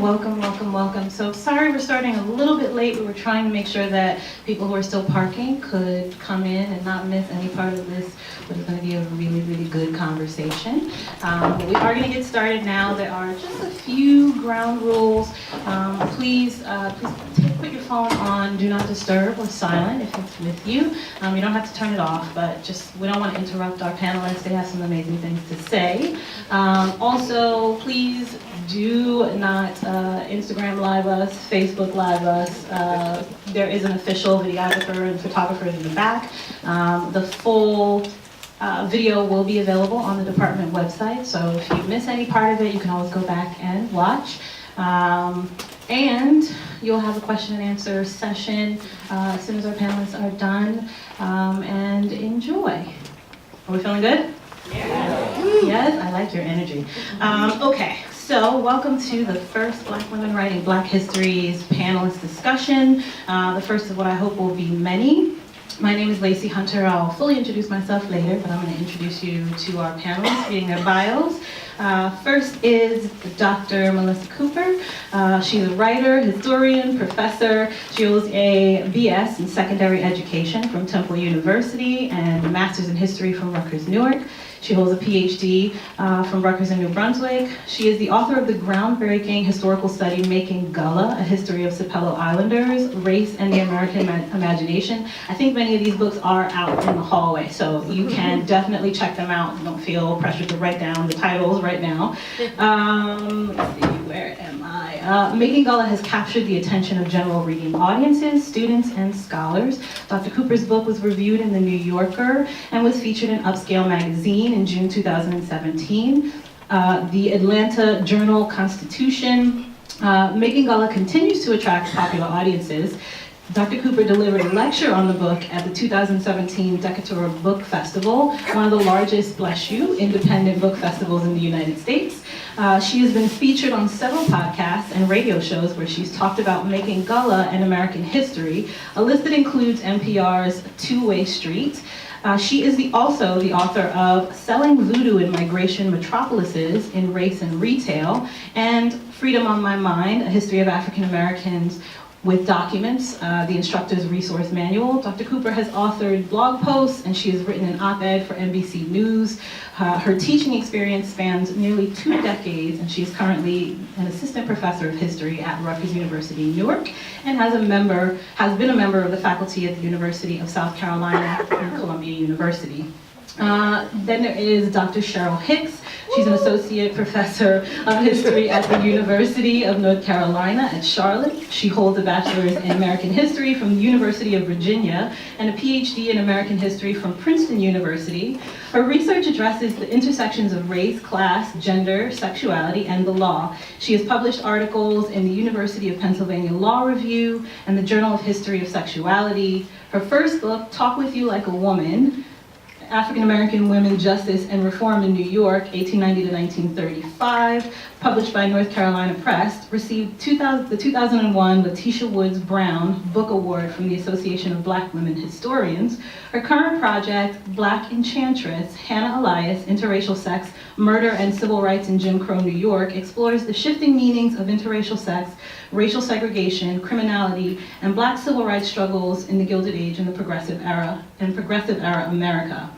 welcome, welcome, welcome. So sorry we're starting a little bit late, but we're trying to make sure that people who are still parking could come in and not miss any part of this, what is going to be a really, really good conversation. But we are going to get started now. There are just a few ground rules. Please put your phone on Do Not Disturb or silent if it's with you. You don't have to turn it off, but just we don't want to interrupt our panelists. They have some amazing things to say. Also, please do not Instagram live us, Facebook live us. There is an official videographer and photographer in the back. The full video will be available on the department website, so if you miss any part of it, you can always go back and watch. And you'll have a question and answer session as soon as our panelists are done. And enjoy. Are we feeling good? Yeah. Yes, I like your energy. Okay, so welcome to the first Black Women Writing Black Histories panelist discussion. The first of what I hope will be many. My name is Lacey Hunter. I'll fully introduce myself later, but I'm going to introduce you to our panelists, reading their bios. First is Dr. Melissa Cooper. She's a writer, historian, professor. She holds a BS in secondary education from Temple University and a master's in history from Rutgers-Newark. She holds a PhD from Rutgers in New Brunswick. She is the author of the groundbreaking historical study Making Gullah, A History of Sapelo Islanders, Race and the American Imagination. I think many of these books are out in the hallway, so you can definitely check them out. Don't feel pressured to write down the titles right now. Let's see, where am I? Making Gullah has captured the attention of general reading audiences, students, and scholars. Dr. Cooper's book was reviewed in The New Yorker and was featured in Upscale magazine in June 2017. The Atlanta Journal-Constitution. Making Gullah continues to attract popular audiences. Dr. Cooper delivered a lecture on the book at the 2017 Decatur Book Festival, one of the largest, bless you, independent book festivals in the United States. She has been featured on several podcasts and radio shows where she's talked about Making Gullah and American history, a list that includes NPR's Two-Way Street. She is also the author of Selling Voodoo in Migration Metropolises in Race and Retail, and Freedom on My Mind, A History of African Americans with Documents, the Instructor's Resource Manual. Dr. Cooper has authored blog posts, and she has written an op-ed for NBC News. Her teaching experience spans nearly 2 decades, and she is currently an assistant professor of history at Rutgers University-Newark, and has been a member of the faculty at the University of South Carolina and Columbia University. Then there is Dr. Cheryl Hicks. She's an associate professor of history at the University of North Carolina at Charlotte. She holds a bachelor's in American history from the University of Virginia and a PhD in American history from Princeton University. Her research addresses the intersections of race, class, gender, sexuality, and the law. She has published articles in the University of Pennsylvania Law Review and the Journal of History of Sexuality. Her first book, Talk With You Like a Woman, African American Women, Justice, and Reform in New York, 1890 to 1935, published by North Carolina Press, received the 2001 Letitia Woods Brown Book Award from the Association of Black Women Historians. Her current project, Black Enchantress, Hannah Elias, Interracial Sex, Murder and Civil Rights in Jim Crow New York, explores the shifting meanings of interracial sex, racial segregation, criminality, and Black civil rights struggles in the Gilded Age and the Progressive Era America.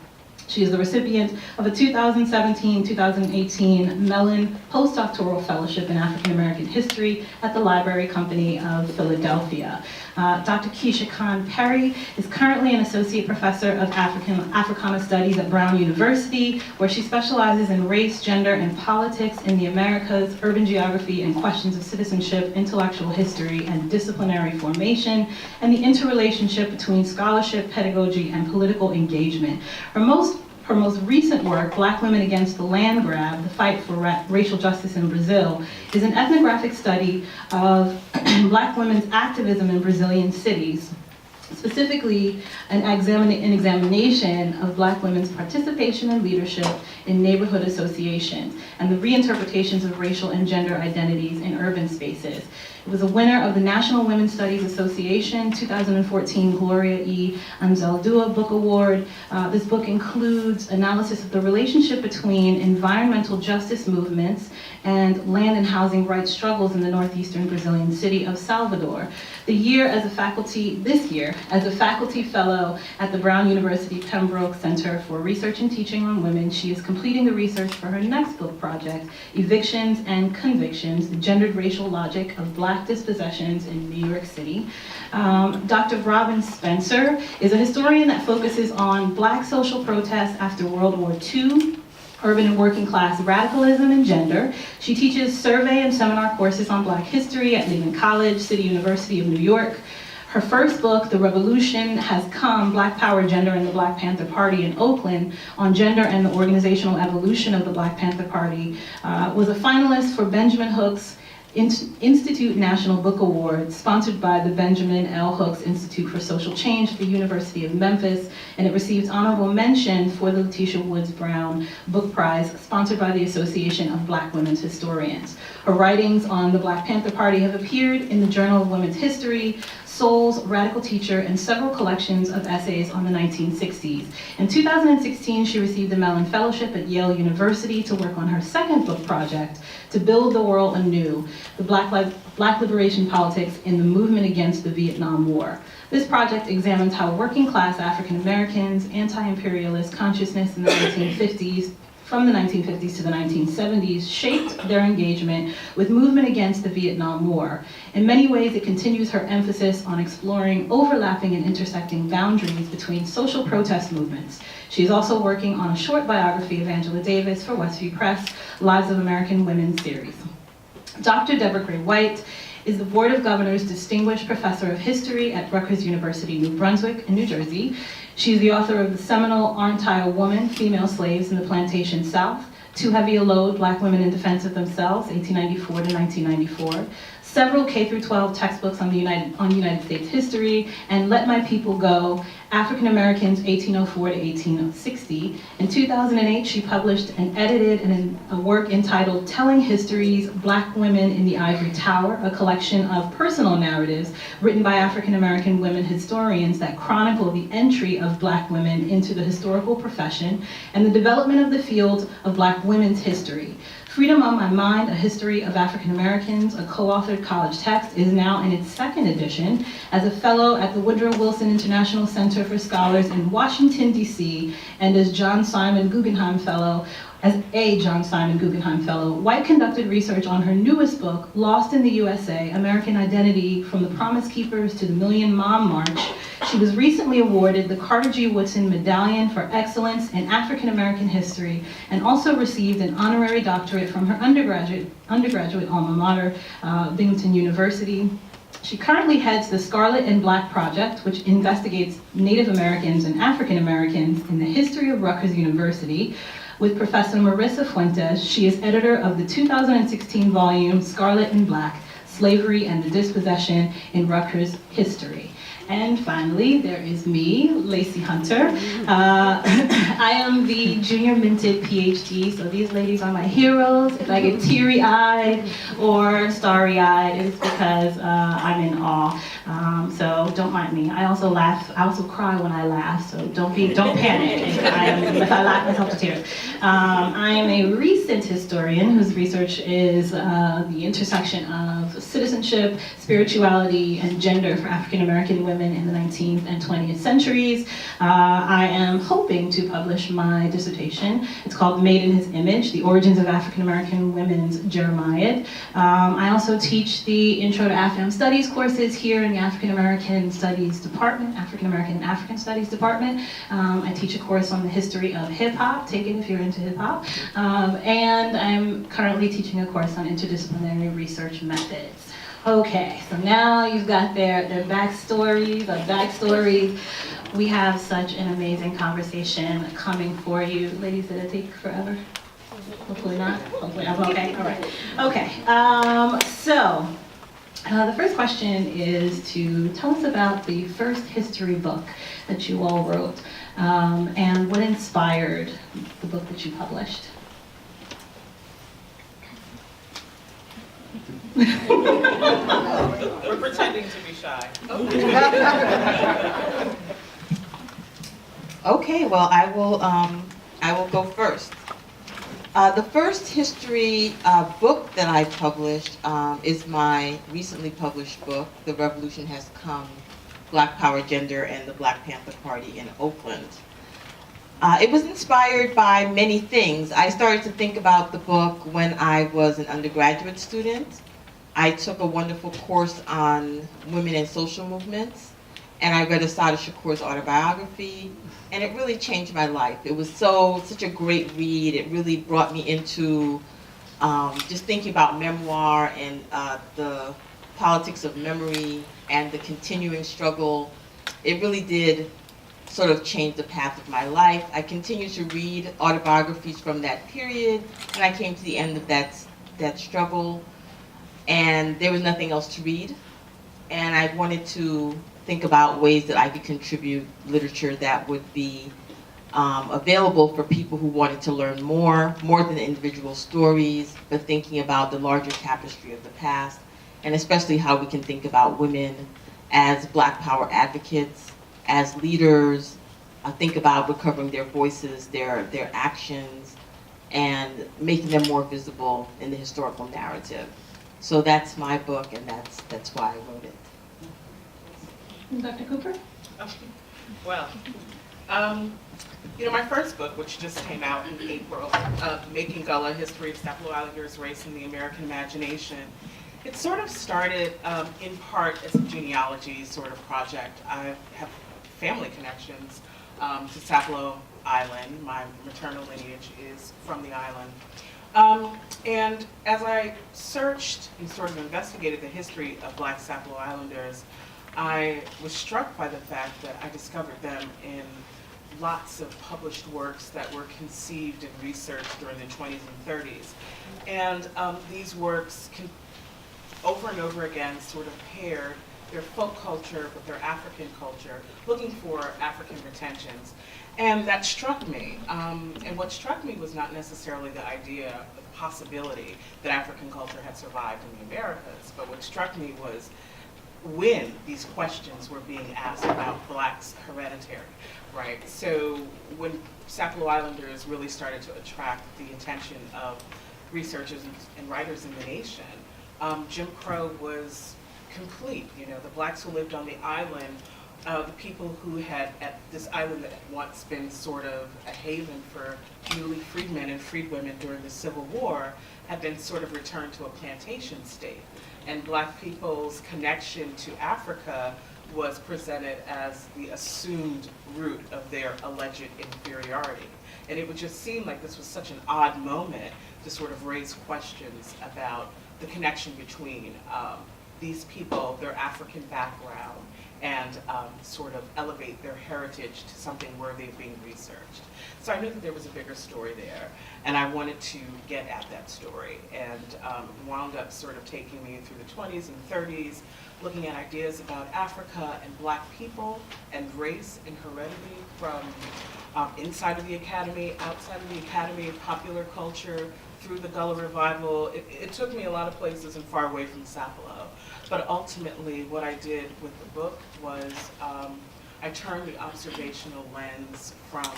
She is the recipient of a 2017-2018 Mellon Postdoctoral Fellowship in African American History at the Library Company of Philadelphia. Dr. Keisha-Khan Perry is currently an associate professor of Africana Studies at Brown University, where she specializes in race, gender, and politics in the Americas, urban geography, and questions of citizenship, intellectual history, and disciplinary formation, and the interrelationship between scholarship, pedagogy, and political engagement. Her most recent work, Black Women Against the Land Grab, The Fight for Racial Justice in Brazil, is an ethnographic study of Black women's activism in Brazilian cities. specifically an examination of Black women's participation and leadership in neighborhood associations and the reinterpretations of racial and gender identities in urban spaces. It was a winner of the National Women's Studies Association 2014 Gloria E. Anzaldúa Book Award. This book includes analysis of the relationship between environmental justice movements and land and housing rights struggles in the northeastern Brazilian city of Salvador. This year, as a faculty fellow at the Brown University Pembroke Center for Research and Teaching on Women, she is completing the research for her next book project, Evictions and Convictions, the Gendered Racial Logic of Black Dispossessions in New York City. Dr. Robyn Spencer is a historian that focuses on Black social protests after World War II, urban and working class radicalism and gender. She teaches survey and seminar courses on Black history at Lehman College, City University of New York. Her first book, The Revolution Has Come, Black Power, Gender, and the Black Panther Party in Oakland, on gender and the organizational evolution of the Black Panther Party, was a finalist for Benjamin Hooks Institute National Book Award, sponsored by the Benjamin L. Hooks Institute for Social Change at the University of Memphis, and it received honorable mention for the Letitia Woods Brown Book Prize, sponsored by the Association of Black Women's Historians. Her writings on the Black Panther Party have appeared in the Journal of Women's History, Souls, Radical Teacher, and several collections of essays on the 1960s. In 2016, she received the Mellon Fellowship at Yale University to work on her second book project, To Build the World Anew, the Black liberation politics in the movement against the Vietnam War. This project examines how working class African Americans, anti-imperialist consciousness in the 1950s, from the 1950s to the 1970s, shaped their engagement with movement against the Vietnam War. In many ways, it continues her emphasis on exploring overlapping and intersecting boundaries between social protest movements. She is also working on a short biography of Angela Davis for Westview Press, Lives of American Women series. Dr. Deborah Gray White is the Board of Governors Distinguished Professor of History at Rutgers University-New Brunswick in New Jersey. She is the author of the seminal Aren't I a Woman? Female Slaves in the Plantation South, Too Heavy a Load, Black Women in Defense of Themselves, 1894 to 1994, several K-12 textbooks on United States history, and Let My People Go, African Americans, 1804 to 1860. In 2008, she published and edited a work entitled Telling Histories, Black Women in the Ivory Tower, a collection of personal narratives written by African American women historians that chronicle the entry of Black women into the historical profession and the development of the field of Black women's history. Freedom on My Mind, A History of African Americans, a co-authored college text, is now in its second edition as a fellow at the Woodrow Wilson International Center for Scholars in Washington, D.C., and as a John Simon Guggenheim Fellow. White conducted research on her newest book, Lost in the USA, American Identity from the Promise Keepers to the Million Mom March. She was recently awarded the Carter G. Woodson Medallion for Excellence in African American History, and also received an honorary doctorate from her undergraduate alma mater, Binghamton University. She currently heads the Scarlet and Black Project, which investigates Native Americans and African Americans in the history of Rutgers University. With Professor Marissa Fuentes, she is editor of the 2016 volume Scarlet and Black, Slavery and the Dispossession in Rutgers History. And finally, there is me, Lacey Hunter. I am the junior minted PhD, so these ladies are my heroes. If I get teary-eyed or starry-eyed, it's because I'm in awe. So don't mind me. I also laugh. I also cry when I laugh, so don't panic if I laugh myself to tears. I am a recent historian whose research is the intersection of citizenship, spirituality, and gender for African American women in the 19th and 20th centuries. I am hoping to publish my dissertation. It's called Made in His Image, The Origins of African American Women's Jeremiad. I also teach the Intro to AfAm Studies courses here in the African American Studies Department, African American and African Studies Department. I teach a course on the history of hip hop, take it if you're into hip hop. And I'm currently teaching a course on interdisciplinary research methods. Okay, so now you've got their backstories, our backstories. We have such an amazing conversation coming for you. Ladies, did it take forever? Hopefully not. Hopefully I'm okay. All right. Okay. So The first question is to tell us about the first history book that you all wrote, and what inspired the book that you published. We're pretending to be shy. Okay, well, I will go first. The first history book that I published is my recently published book, The Revolution Has Come, Black Power, Gender, and the Black Panther Party in Oakland. It was inspired by many things. I started to think about the book when I was an undergraduate student. I took a wonderful course on women and social movements, and I read Assata Shakur's autobiography, and it really changed my life. It was such a great read. It really brought me into just thinking about memoir and the politics of memory and the continuing struggle. It really did sort of change the path of my life. I continued to read autobiographies from that period, and I came to the end of that struggle, and there was nothing else to read. And I wanted to think about ways that I could contribute literature that would be available for people who wanted to learn more than individual stories, but thinking about the larger tapestry of the past, and especially how we can think about women as Black power advocates, as leaders, think about recovering their voices, their actions, and making them more visible in the historical narrative. So that's my book, and that's why I wrote it. Dr. Cooper? Well, my first book, which just came out in April, Making Gullah, History of Sapelo Islanders, Race and the American Imagination, it sort of started in part as a genealogy sort of project. I have family connections to Sapelo Island. My maternal lineage is from the island. And as I searched and sort of investigated the history of Black Sapelo Islanders, I was struck by the fact that I discovered them in lots of published works that were conceived and researched during the 20s and 30s. And these works over and over again sort of paired their folk culture with their African culture, looking for African retentions. And that struck me. And what struck me was not necessarily the idea, the possibility that African culture had survived in the Americas, but what struck me was when these questions were being asked about Blacks' hereditary, right? So when Sapelo Islanders really started to attract the attention of researchers and writers in the nation, Jim Crow was complete. The Blacks who lived on the island, the people who had, at this island that had once been sort of a haven for newly freed men and freed women during the Civil War, had been sort of returned to a plantation state. And Black people's connection to Africa was presented as the assumed root of their alleged inferiority. And it would just seem like this was such an odd moment to sort of raise questions about the connection between these people, their African background, and sort of elevate their heritage to something worthy of being researched. So I knew that there was a bigger story there, and I wanted to get at that story, and wound up sort of taking me through the 20s and 30s, looking at ideas about Africa and Black people and race and heredity from inside of the academy, outside of the academy, popular culture, through the Gullah revival. It took me a lot of places and far away from Sapelo. But ultimately, what I did with the book was I turned the observational lens from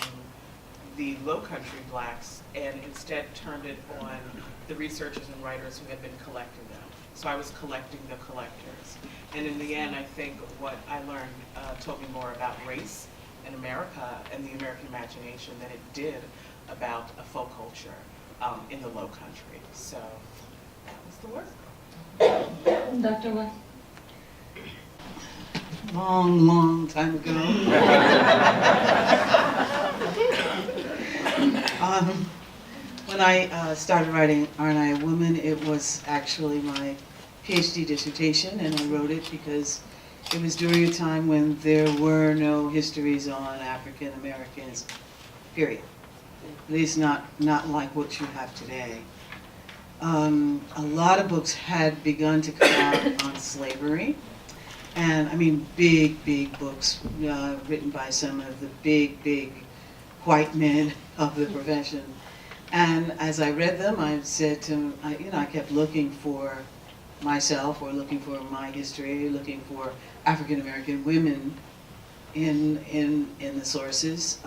the Low Country Blacks and instead turned it on the researchers and writers who had been collecting them. So I was collecting the collectors. And in the end, I think what I learned told me more about race in America and the American imagination than it did about a folk culture in the Low Country. So that was the work. Dr. White? Long time ago. When I started writing Aren't I a Woman, it was actually my PhD dissertation, and I wrote it because it was during a time when there were no histories on African Americans, period. At least not like what you have today. A lot of books had begun to come out on slavery. And I mean, big books written by some of the big white men of the profession. And as I read them, I said to, I kept looking for myself, or looking for my history, looking for African American women in the sources.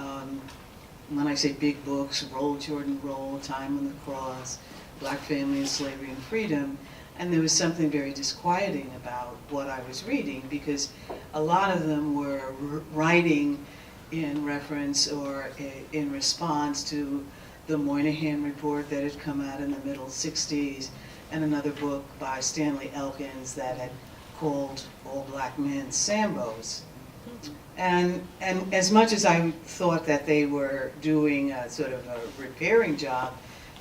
When I say big books, Roll Jordan Roll, Time on the Cross, Black Family and Slavery and Freedom, and there was something very disquieting about what I was reading, because a lot of them were writing in reference or in response to the Moynihan Report that had come out in the middle 60s, and another book by Stanley Elkins that had called all black men Sambos. And as much as I thought that they were doing a sort of a repairing job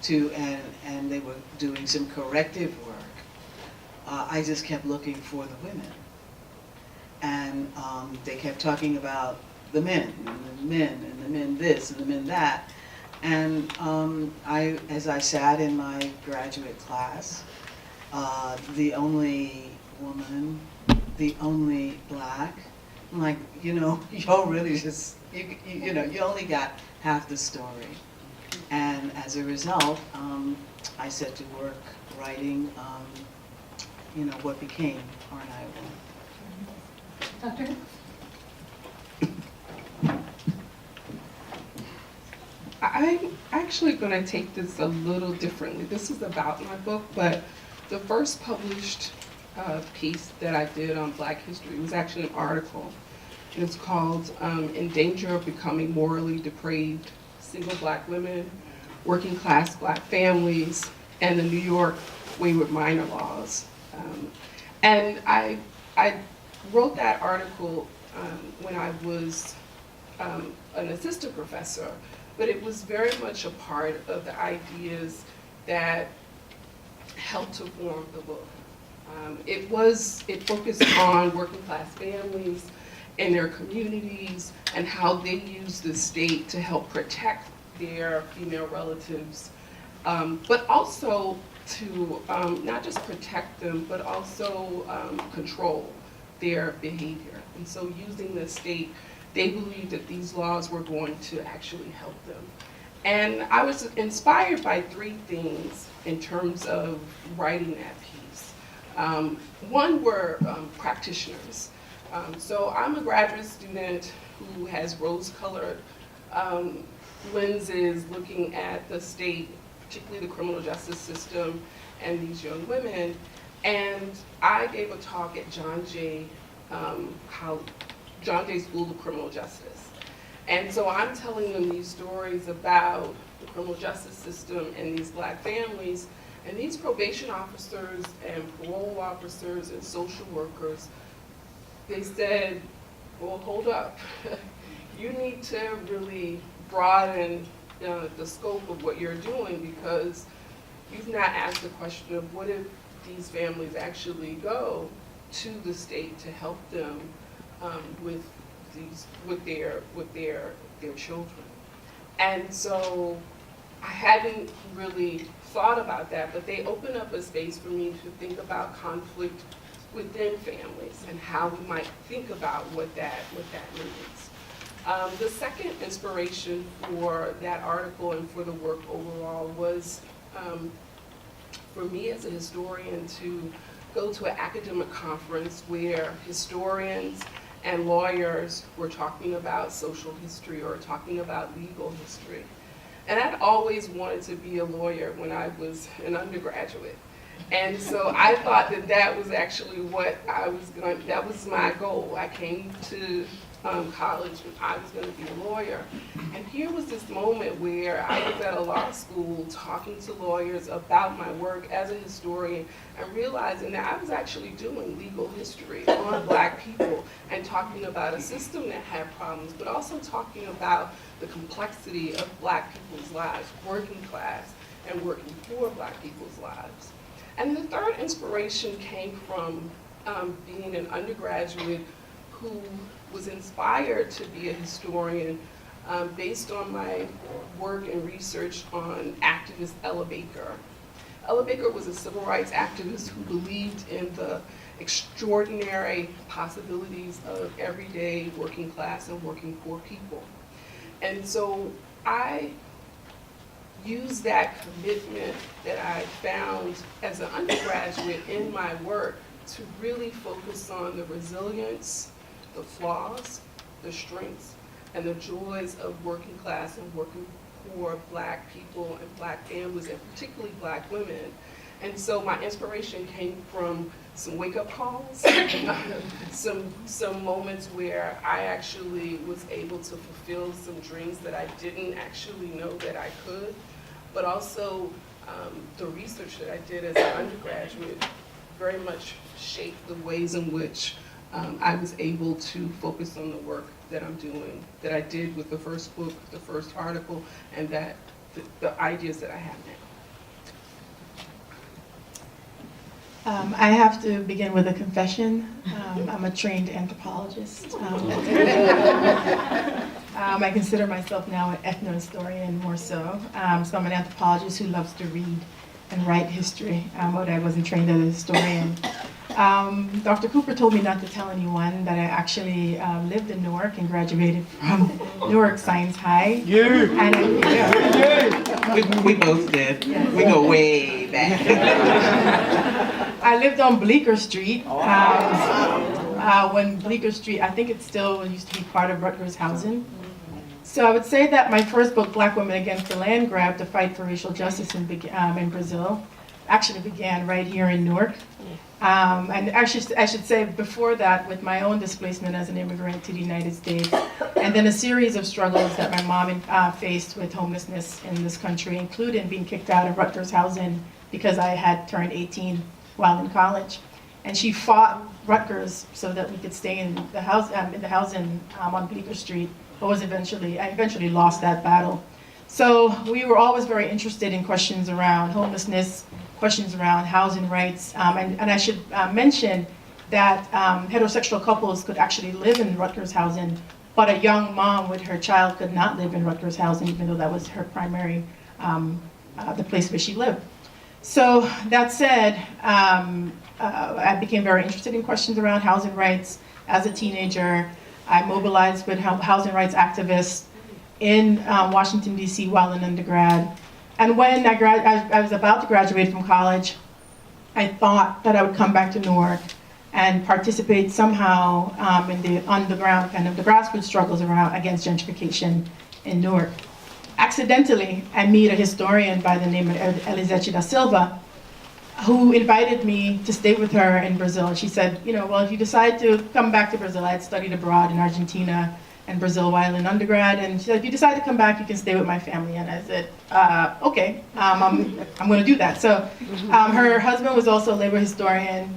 and they were doing some corrective work, I just kept looking for the women. And they kept talking about the men, and the men this, and the men that. And as I sat in my graduate class, the only woman, the only black, I'm like, y'all really just, you only got half the story. And as a result, I set to work writing, what became Aren't I a Woman? Dr. Hicks? I'm actually going to take this a little differently. This is about my book, but the first published piece that I did on Black history was actually an article. It's called In Danger of Becoming Morally Depraved, Single Black Women, Working Class Black Families, and the New York Wayward Minor Laws. And I wrote that article when I was an assistant professor, but it was very much a part of the ideas that helped to form the book. It focused on working class families and their communities and how they use the state to help protect their female relatives, but also to not just protect them, but also control their behavior. And so using the state, they believed that these laws were going to actually help them. And I was inspired by three things in terms of writing that piece. One were practitioners. So I'm a graduate student who has rose-colored lenses looking at the state, particularly the criminal justice system and these young women. And I gave a talk at John Jay School of Criminal Justice. And so I'm telling them these stories about the criminal justice system and these black families, and these probation officers and parole officers and social workers, they said, well, hold up. You need to really broaden the scope of what you're doing, because you've not asked the question of what if these families actually go to the state to help them with their children. And so I hadn't really thought about that, but they opened up a space for me to think about conflict within families and how we might think about what that means. The second inspiration for that article and for the work overall was for me as a historian to go to an academic conference where historians and lawyers were talking about social history or talking about legal history. And I'd always wanted to be a lawyer when I was an undergraduate. And so I thought that that was actually what that was my goal. I came to college and I was going to be a lawyer. And here was this moment where I was at a law school talking to lawyers about my work as a historian and realizing that I was actually doing legal history on black people and talking about a system that had problems, but also talking about the complexity of black people's lives, working class and working for black people's lives. And the third inspiration came from being an undergraduate who was inspired to be a historian based on my work and research on activist Ella Baker. Ella Baker was a civil rights activist who believed in the extraordinary possibilities of everyday working class and working poor people. And so I used that commitment that I found as an undergraduate in my work to really focus on the resilience, the flaws, the strengths, and the joys of working class and working poor Black people and Black families, and particularly Black women. And so my inspiration came from some wake-up calls, some moments where I actually was able to fulfill some dreams that I didn't actually know that I could, but also the research that I did as an undergraduate very much shaped the ways in which I was able to focus on the work that I'm doing, that I did with the first book, the first article, and that the ideas that I have now. I have to begin with a confession. I'm a trained anthropologist. I consider myself now an ethno-historian more so. So I'm an anthropologist who loves to read and write history, but I wasn't trained as a historian. Dr. Cooper told me not to tell anyone that I actually lived in Newark and graduated from Newark Science High. We both did. Yes. We go way back. I lived on Bleecker Street. When Bleecker Street, I think it still used to be part of Rutgers housing. So I would say that my first book, Black Women Against the Land Grab, The Fight for Racial Justice in Brazil, actually began right here in Newark. And actually, I should say before that, with my own displacement as an immigrant to the United States, and then a series of struggles that my mom faced with homelessness in this country, including being kicked out of Rutgers housing because I had turned 18 while in college. And she fought Rutgers so that we could stay in the housing on Bleecker Street, but I eventually lost that battle. So we were always very interested in questions around homelessness, questions around housing rights, and I should mention that heterosexual couples could actually live in Rutgers housing, but a young mom with her child could not live in Rutgers housing, even though that was her primary, the place where she lived. So that said, I became very interested in questions around housing rights as a teenager. I mobilized with housing rights activists in Washington, D.C. while in undergrad. And when I was about to graduate from college, I thought that I would come back to Newark and participate somehow in the underground, kind of the grassroots struggles against gentrification in Newark. Accidentally, I meet a historian by the name of Elisete da Silva, who invited me to stay with her in Brazil. She said, well, if you decide to come back to Brazil, I had studied abroad in Argentina and Brazil while in undergrad, and she said, if you decide to come back, you can stay with my family. And I said, okay, I'm going to do that. So her husband was also a labor historian,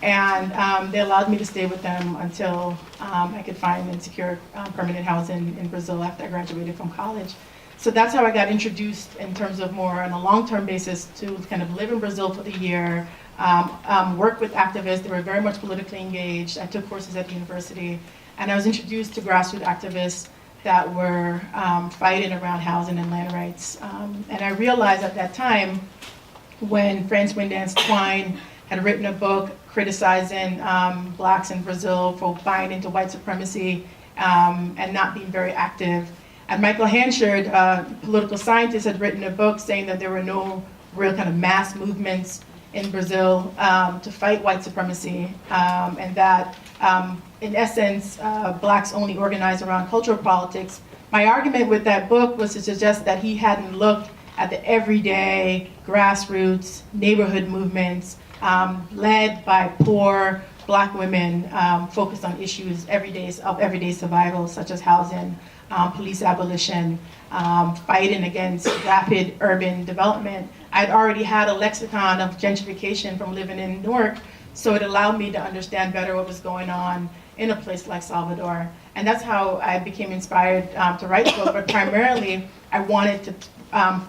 and they allowed me to stay with them until I could find and secure permanent housing in Brazil after I graduated from college. So that's how I got introduced in terms of more on a long-term basis to kind of live in Brazil for the year, work with activists. They were very much politically engaged. I took courses at the university, and I was introduced to grassroots activists that were fighting around housing and land rights. And I realized at that time, when Frances Windance Twine had written a book criticizing blacks in Brazil for buying into white supremacy and not being very active. And Michael Hanchard, a political scientist, had written a book saying that there were no real kind of mass movements in Brazil to fight white supremacy, and that, in essence, blacks only organize around cultural politics. My argument with that book was to suggest that he hadn't looked at the everyday grassroots neighborhood movements led by poor black women focused on issues of everyday survival, such as housing, police abolition, fighting against rapid urban development. I'd already had a lexicon of gentrification from living in Newark, so it allowed me to understand better what was going on in a place like Salvador. And that's how I became inspired to write the book, but primarily I wanted to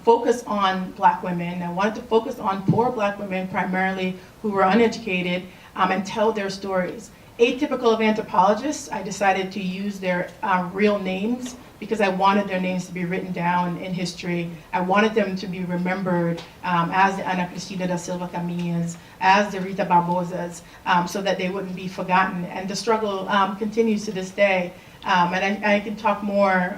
focus on black women. I wanted to focus on poor black women primarily who were uneducated and tell their stories. Atypical of anthropologists, I decided to use their real names because I wanted their names to be written down in history. I wanted them to be remembered as the Ana Cristina da Silva Caminhas, as the Rita Barbosas, so that they wouldn't be forgotten. And the struggle continues to this day. And I can talk more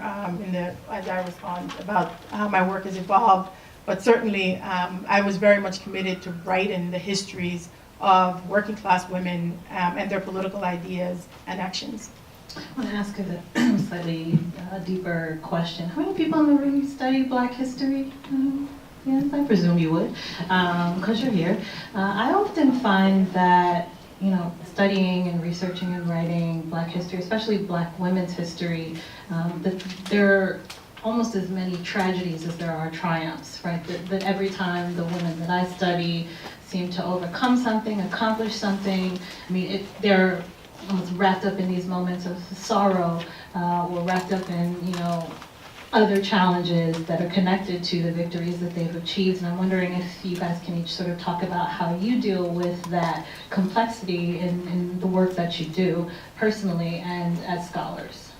as I respond about how my work has evolved. But certainly, I was very much committed to writing the histories of working class women and their political ideas and actions. I want to ask a slightly deeper question. How many people in the room study Black history? Yes, I presume you would, because you're here. I often find that, studying and researching and writing Black history, especially Black women's history, that there are almost as many tragedies as there are triumphs, right? That every time the women that I study seem to overcome something, accomplish something. I mean, they're almost wrapped up in these moments of sorrow, or wrapped up in, other challenges that are connected to the victories that they've achieved. And I'm wondering if you guys can each sort of talk about how you deal with that complexity in the work that you do personally and as scholars.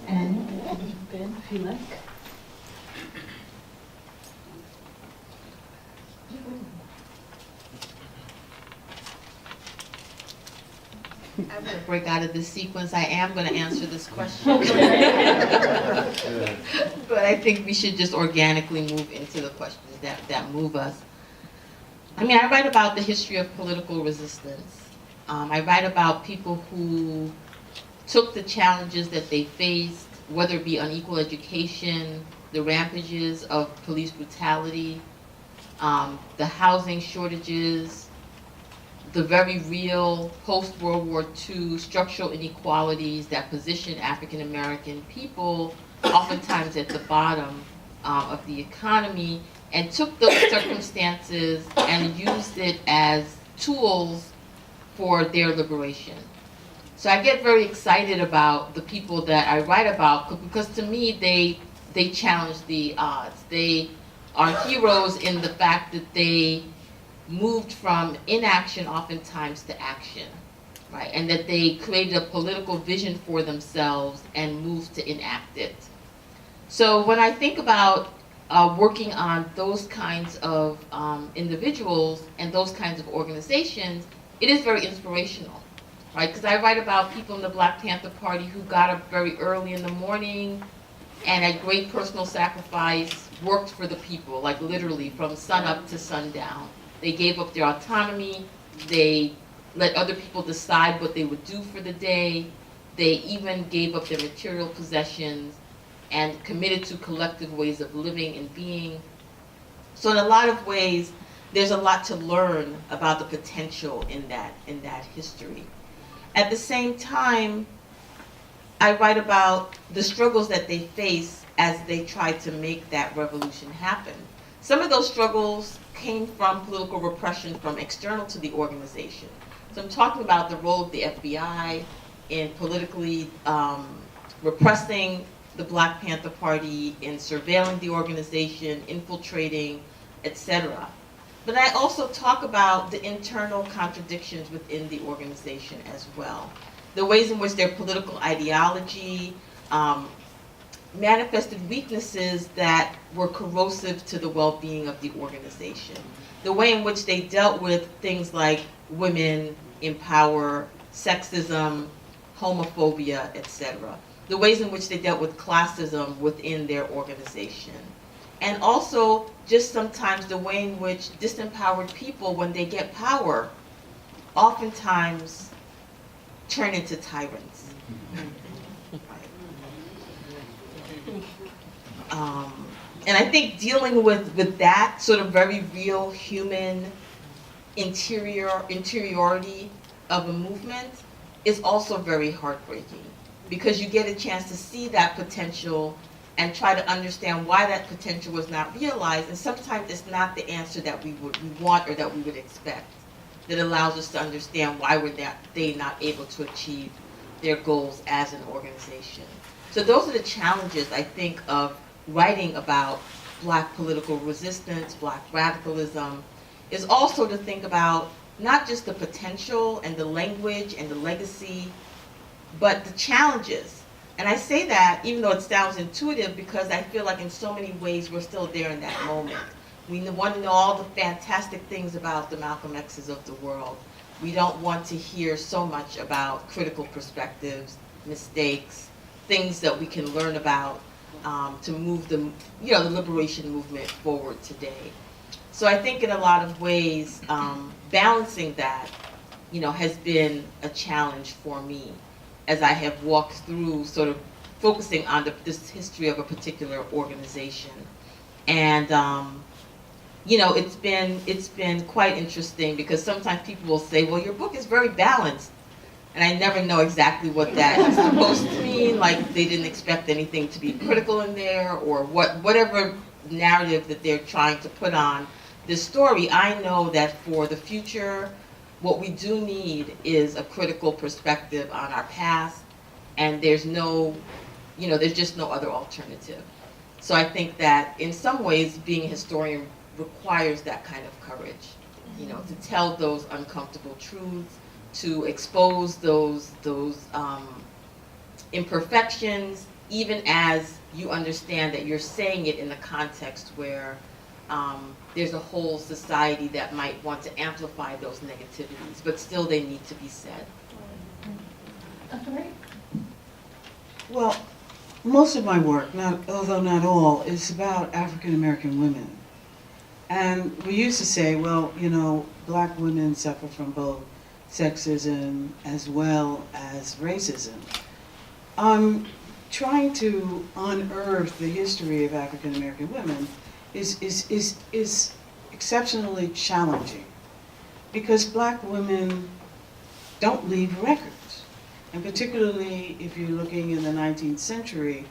And Ben, if you like. I'm going to break out of this sequence. I am going to answer this question. But I think we should just organically move into the questions that move us. I mean, I write about the history of political resistance. I write about people who took the challenges that they faced, whether it be unequal education, the rampages of police brutality, the housing shortages, the very real post-World War II structural inequalities that position African American people oftentimes at the bottom of the economy, and took those circumstances and used it as tools for their liberation. So I get very excited about the people that I write about, because to me they challenge the odds. They are heroes in the fact that they moved from inaction oftentimes to action, right? And that they created a political vision for themselves and moved to enact it. So when I think about working on those kinds of individuals and those kinds of organizations, it is very inspirational, right? Because I write about people in the Black Panther Party who got up very early in the morning and at great personal sacrifice worked for the people, like literally from sun up to sundown. They gave up their autonomy. They let other people decide what they would do for the day. They even gave up their material possessions and committed to collective ways of living and being. So in a lot of ways, there's a lot to learn about the potential in that history. At the same time, I write about the struggles that they face as they try to make that revolution happen. Some of those struggles came from political repression from external to the organization. So I'm talking about the role of the FBI in politically repressing the Black Panther Party, in surveilling the organization, infiltrating, etc. But I also talk about the internal contradictions within the organization as well. The ways in which their political ideology manifested weaknesses that were corrosive to the well-being of the organization. The way in which they dealt with things like women in power, sexism, homophobia, etc. The ways in which they dealt with classism within their organization. And also, just sometimes the way in which disempowered people, when they get power, oftentimes turn into tyrants. And I think dealing with that sort of very real human interiority of a movement is also very heartbreaking, because you get a chance to see that potential and try to understand why that potential was not realized, and sometimes it's not the answer that we want or that we would expect that allows us to understand why they not able to achieve their goals as an organization. So those are the challenges, I think, of writing about Black political resistance, Black radicalism, is also to think about not just the potential and the language and the legacy, but the challenges And I say that even though it sounds intuitive because I feel like in so many ways we're still there in that moment. We want to know all the fantastic things about the Malcolm X's of the world. We don't want to hear so much about critical perspectives, mistakes, things that we can learn about to move the liberation movement forward today. So I think in a lot of ways, balancing that, has been a challenge for me as I have walked through sort of focusing on this history of a particular organization. And it's been quite interesting because sometimes people will say, well, your book is very balanced. And I never know exactly what that is supposed to mean, like they didn't expect anything to be critical in there, or whatever narrative that they're trying to put on this story. I know that for the future, what we do need is a critical perspective on our past, and there's just no other alternative. So I think that in some ways, being a historian requires that kind of courage, to tell those uncomfortable truths, to expose those imperfections, even as you understand that you're saying it in the context where there's a whole society that might want to amplify those negativities, but still they need to be said. Dr. Wright? Well, most of my work, although not all, is about African American women. And we used to say, well, black women suffer from both sexism as well as racism. Trying to unearth the history of African American women is exceptionally challenging because black women don't leave records. And particularly if you're looking in the 19th century,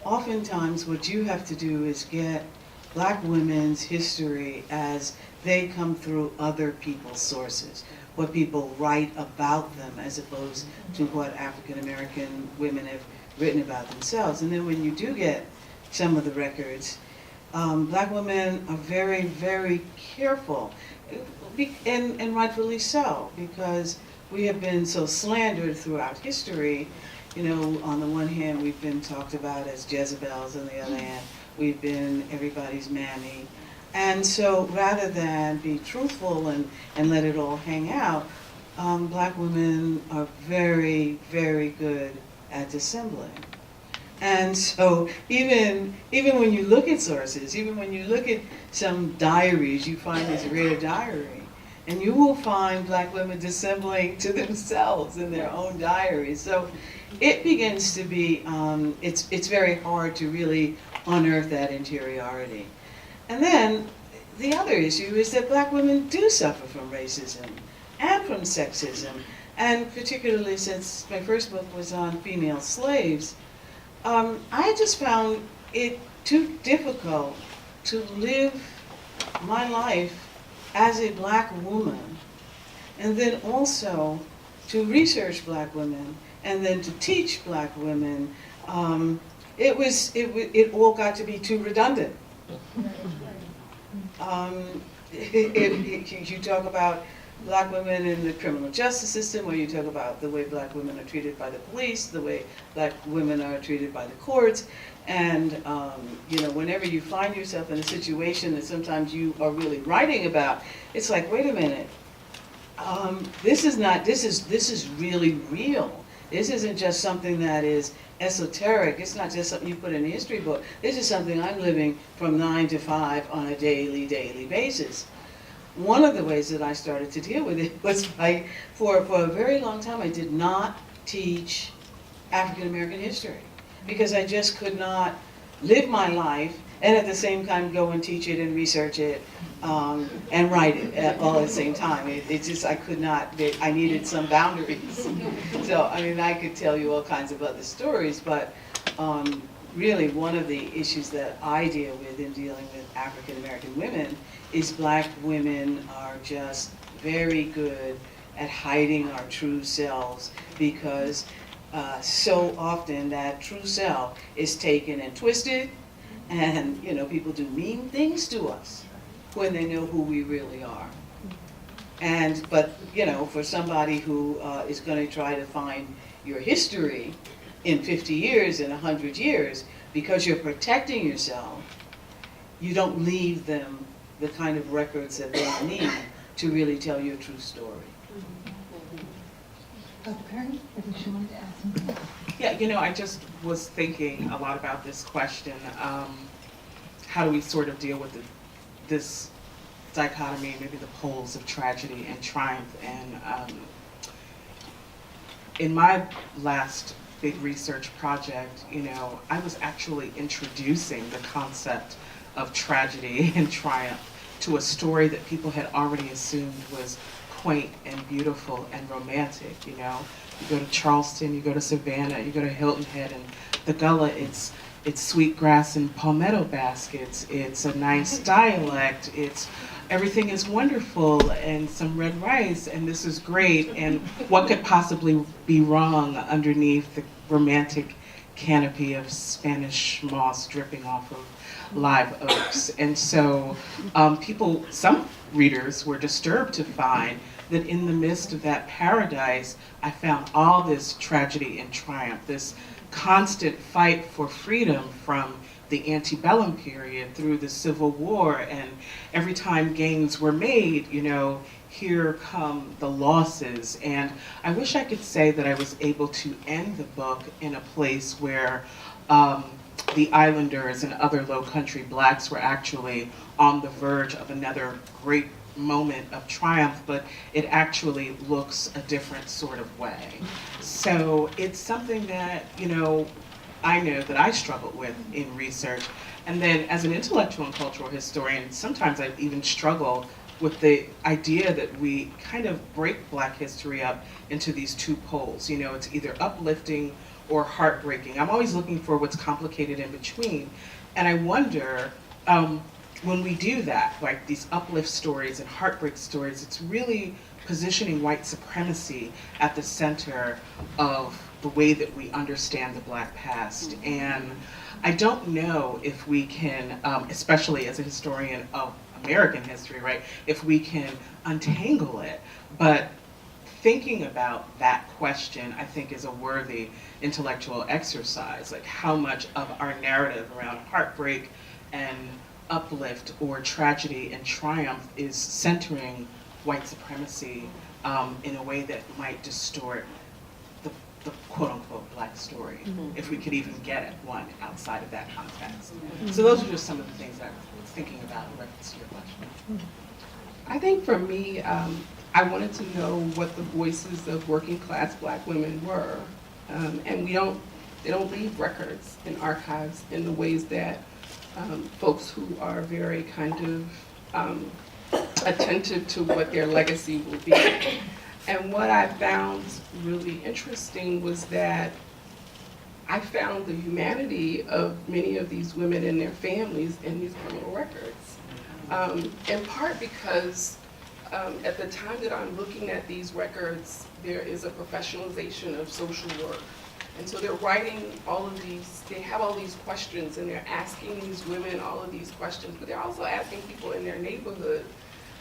oftentimes what you have to do is get black women's history as they come through other people's sources, what people write about them as opposed to what African American women have written about themselves. And then when you do get some of the records, black women are very, very careful, and rightfully so, because we have been so slandered throughout history. On the one hand, we've been talked about as Jezebels, on the other hand, we've been everybody's mammy. And so rather than be truthful and let it all hang out, black women are very, very good at dissembling. And so even when you look at sources, even when you look at some diaries, you find this rare diary, and you will find black women dissembling to themselves in their own diaries. So it begins to be, it's very hard to really unearth that interiority. And then the other issue is that black women do suffer from racism and from sexism. And particularly since my first book was on female slaves, I just found it too difficult to live my life as a black woman, and then also to research black women, and then to teach black women. It all got to be too redundant. You talk about black women in the criminal justice system, or you talk about the way black women are treated by the police, the way black women are treated by the courts, and whenever you find yourself in a situation that sometimes you are really writing about, it's like, wait a minute, this is really real. This isn't just something that is esoteric. It's not just something you put in a history book. This is something I'm living from 9 to 5 on a daily basis. One of the ways that I started to deal with it was for a very long time, I did not teach African American history because I just could not live my life and at the same time go and teach it and research it and write it all at the same time. It's just, I could not, I needed some boundaries. So, I could tell you all kinds of other stories, but really one of the issues that I deal with in dealing with African American women is black women are just very good at hiding our true selves because so often that true self is taken and twisted, and people do mean things to us when they know who we really are. But for somebody who is going to try to find your history, in 50 years, in 100 years, because you're protecting yourself, you don't leave them the kind of records that they need to really tell your true story. Dr. Perry, I think she wanted to ask something. Yeah, you know, I just was thinking a lot about this question. How do we sort of deal with this dichotomy, maybe the poles of tragedy and triumph? And in my last big research project, you know, I was actually introducing the concept of tragedy and triumph to a story that people had already assumed was quaint and beautiful and romantic. You know, you go to Charleston, you go to Savannah, you go to Hilton Head, and the Gullah, it's sweet grass and palmetto baskets, it's a nice dialect, it's everything is wonderful, and some red rice, and this is great, and what could possibly be wrong underneath the romantic canopy of Spanish moss dripping off of live oaks? And so some readers were disturbed to find that in the midst of that paradise, I found all this tragedy and triumph, this constant fight for freedom from the antebellum period through the Civil War, and every time gains were made, you know, here come the losses. And I wish I could say that I was able to end the book in a place where the islanders and other low country blacks were actually on the verge of another great moment of triumph, but it actually looks a different sort of way. So it's something that, you know that I struggled with in research. And then as an intellectual and cultural historian, sometimes I even struggle with the idea that we kind of break Black history up into these two poles. You know, it's either uplifting or heartbreaking. I'm always looking for what's complicated in between. And I wonder, when we do that, like these uplift stories and heartbreak stories, it's really positioning white supremacy at the center of the way that we understand the Black past. And I don't know if we can, especially as a historian of American history, right, if we can untangle it. But thinking about that question, I think, is a worthy intellectual exercise. Like, how much of our narrative around heartbreak and uplift or tragedy and triumph is centering white supremacy in a way that might distort the quote-unquote Black story, if we could even get at one outside of that context. So those are just some of the things I was thinking about in reference to your question. I think for me, I wanted to know what the voices of working class Black women were. And they don't leave records in archives in the ways that folks who are very kind of attentive to what their legacy will be. And what I found really interesting was that I found the humanity of many of these women and their families in these criminal records. In part because at the time that I'm looking at these records, there is a professionalization of social work. And so they're writing all of these, they have all these questions, and they're asking these women all of these questions, but they're also asking people in their neighborhood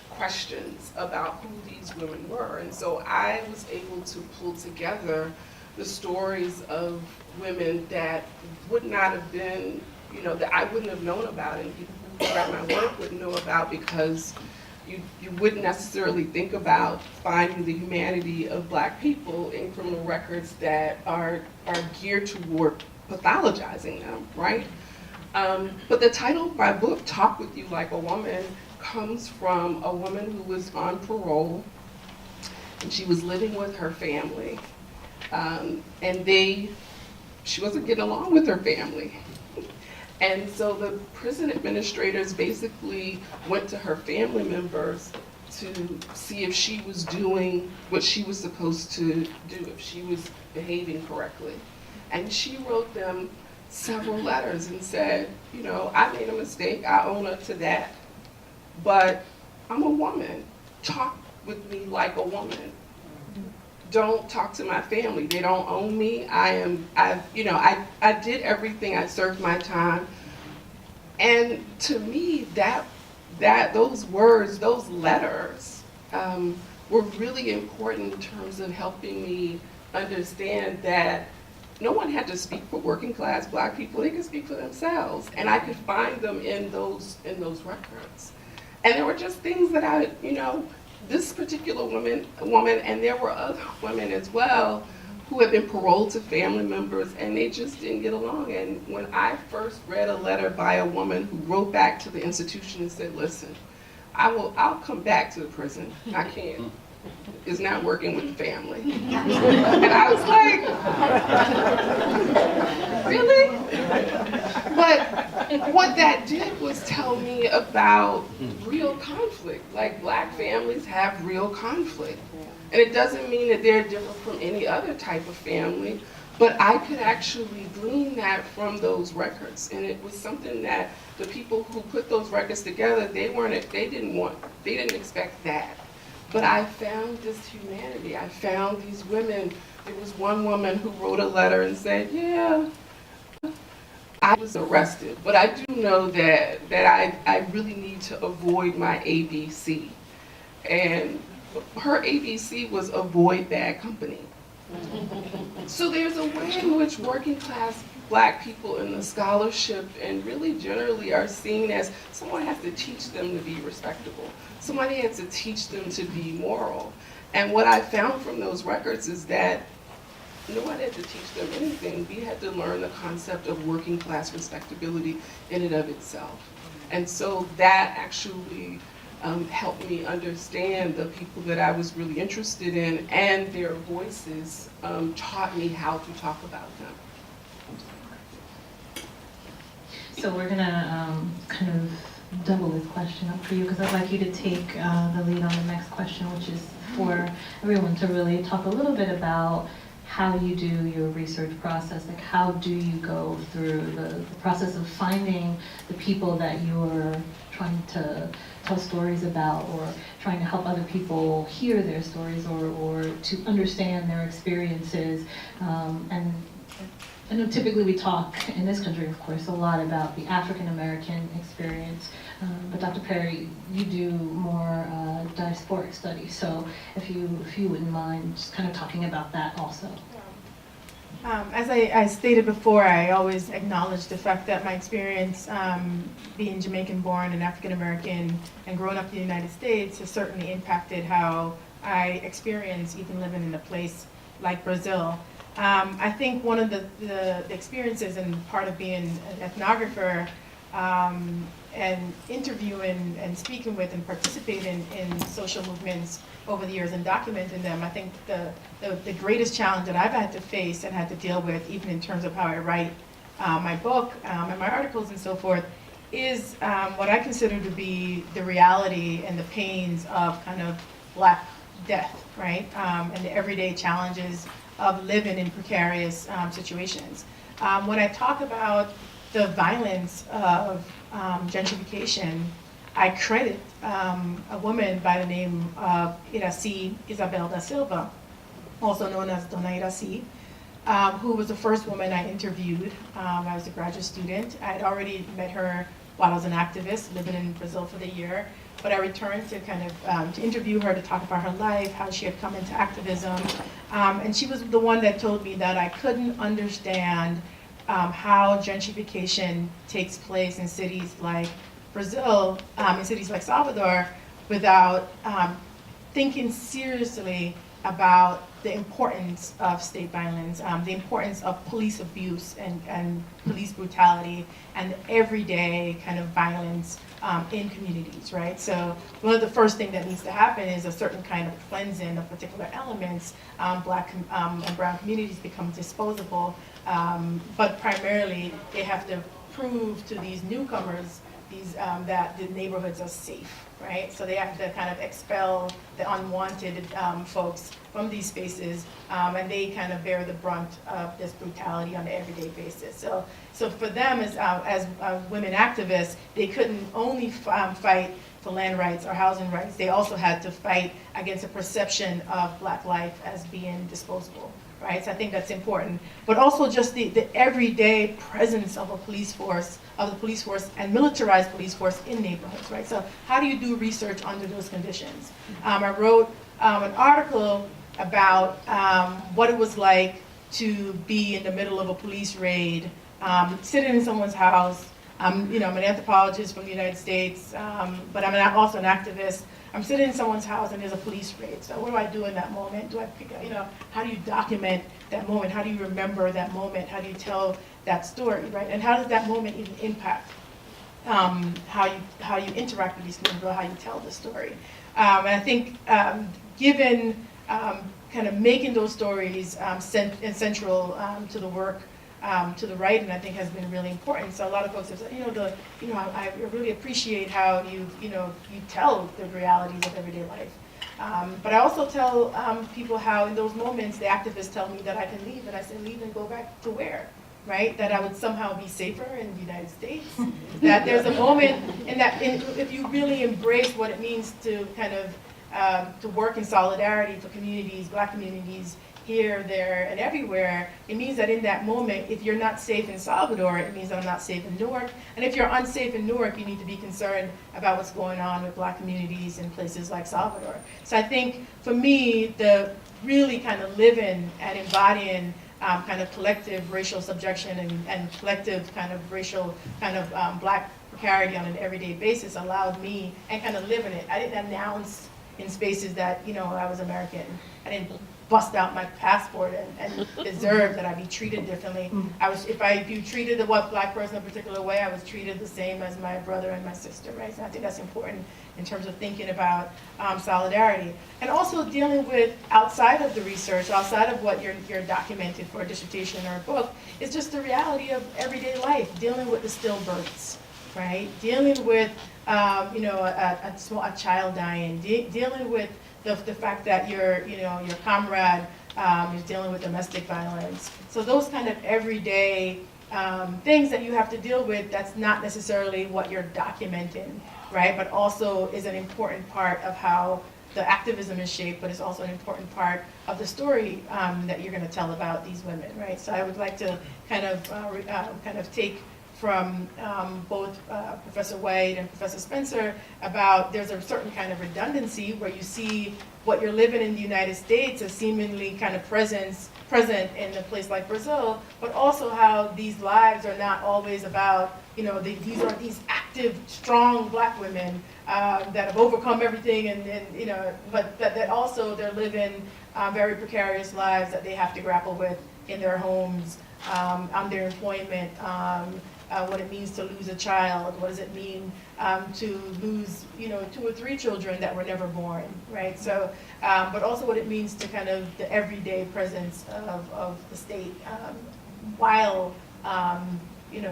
questions about who these women were. And so I was able to pull together the stories of women that would not have been, that I wouldn't have known about, and people who read my work wouldn't know about, because you wouldn't necessarily think about finding the humanity of Black people in criminal records that are geared toward pathologizing them, right? But the title of my book, Talk With You Like a Woman, comes from a woman who was on parole, and she was living with her family, and she wasn't getting along with her family. And so the prison administrators basically went to her family members to see if she was doing what she was supposed to do, if she was behaving correctly. And she wrote them several letters and said, I made a mistake, I own up to that, but I'm a woman. Talk with me like a woman. Don't talk to my family. They don't own me. I did everything. I served my time. And to me, those words, those letters, were really important in terms of helping me understand that no one had to speak for working class Black people. They could speak for themselves, and I could find them in those records. And there were just things that I, this particular woman, and there were other women as well who had been paroled to family members, and they just didn't get along. And when I first read a letter by a woman who wrote back to the institution and said, listen, I'll come back to the prison. I can't. It's not working with the family. And I was like, really? But what that did was tell me about real conflict. Like, Black families have real conflict. And it doesn't mean that they're different from any other type of family, but I could actually glean that from those records. And it was something that the people who put those records together, they didn't expect that. But I found this humanity. I found these women. There was one woman who wrote a letter and said, yeah, I was arrested, but I do know that I really need to avoid my ABC. And her ABC was avoid bad company. So there's a way in which working class Black people in the scholarship and really generally are seen as someone has to teach them to be respectable. Somebody has to teach them to be moral. And what I found from those records is that no one had to teach them anything. We had to learn the concept of working class respectability in and of itself. And so that actually helped me understand the people that I was really interested in, and their voices taught me how to talk about them. So we're gonna kind of double this question up for you, because I'd like you to take the lead on the next question, which is for everyone to really talk a little bit about how you do your research process. Like, how do you go through the process of finding the people that you're trying to tell stories about, or trying to help other people hear their stories, or to understand their experiences. And I know typically we talk in this country, of course, a lot about the African American experience, but Dr. Perry, you do more diasporic studies. So if you wouldn't mind just kind of talking about that also. As I stated before, I always acknowledge the fact that my experience being Jamaican-born and African-American and growing up in the United States has certainly impacted how I experience even living in a place like Brazil. I think one of the experiences and part of being an ethnographer and interviewing and speaking with and participating in social movements over the years and documenting them, I think the greatest challenge that I've had to face and had to deal with, even in terms of how I write my book and my articles and so forth, is what I consider to be the reality and the pains of kind of Black death, right? And the everyday challenges of living in precarious situations. When I talk about the violence of gentrification, I credit a woman by the name of Iracy Isabel da Silva, also known as Dona Iracy, who was the first woman I interviewed. I was a graduate student. I had already met her while I was an activist, living in Brazil for the year. But I returned to kind of to interview her, to talk about her life, how she had come into activism. And she was the one that told me that I couldn't understand how gentrification takes place in cities like Brazil, in cities like Salvador, without thinking seriously about the importance of state violence, the importance of police abuse and police brutality, and everyday kind of violence in communities, right? So one of the first things that needs to happen is a certain kind of cleansing of particular elements. Black and brown communities become disposable, but primarily they have to prove to these newcomers that the neighborhoods are safe, right? So they have to kind of expel the unwanted folks from these spaces, and they kind of bear the brunt of this brutality on an everyday basis. So for them, as women activists, they couldn't only fight for land rights or housing rights. They also had to fight against a perception of Black life as being disposable, right? So I think that's important. But also just the everyday presence of the police force and militarized police force in neighborhoods, right? So how do you do research under those conditions? I wrote an article about what it was like to be in the middle of a police raid, sitting in someone's house. I'm an anthropologist from the United States, but I'm also an activist. I'm sitting in someone's house and there's a police raid. So what do I do in that moment? How do you document that moment? How do you remember that moment? How do you tell that story, right? And how does that moment even impact how you interact with these people, or how you tell the story? And I think given kind of making those stories central to the work, to the writing, I think has been really important. So a lot of folks have said, I really appreciate how you tell the realities of everyday life. But I also tell people how in those moments the activists tell me that I can leave, and I say leave and go back to where, right? That I would somehow be safer in the United States. That there's a moment if you really embrace what it means to kind of to work in solidarity for communities, Black communities, here, there, and everywhere, it means that in that moment, if you're not safe in Salvador, it means that I'm not safe in Newark. And if you're unsafe in Newark, you need to be concerned about what's going on with Black communities in places like Salvador. So I think, for me, the really kind of living and embodying kind of collective racial subjection and collective kind of racial kind of Black precarity on an everyday basis allowed me, and kind of living it. I didn't announce in spaces that, I was American. I didn't bust out my passport and deserve that I be treated differently. If you treated a Black person a particular way, I was treated the same as my brother and my sister, right? So I think that's important in terms of thinking about solidarity. And also dealing with, outside of the research, outside of what you're documented for a dissertation or a book, is just the reality of everyday life, dealing with the stillbirths, right? Dealing with, a child dying, dealing with the fact that your comrade is dealing with domestic violence. So those kind of everyday things that you have to deal with, that's not necessarily what you're documenting, right? But also is an important part of how the activism is shaped, but it's also an important part of the story that you're going to tell about these women, right? So I would like to kind of take from both Professor White and Professor Spencer about there's a certain kind of redundancy where you see what you're living in the United States as seemingly kind of present in a place like Brazil, but also how these lives are not always about, these are these active, strong Black women that have overcome everything, but that also they're living very precarious lives that they have to grapple with in their homes, on their employment, what it means to lose a child, what does it mean to lose, 2 or 3 children that were never born, right? So, but also what it means to kind of the everyday presence of the state while,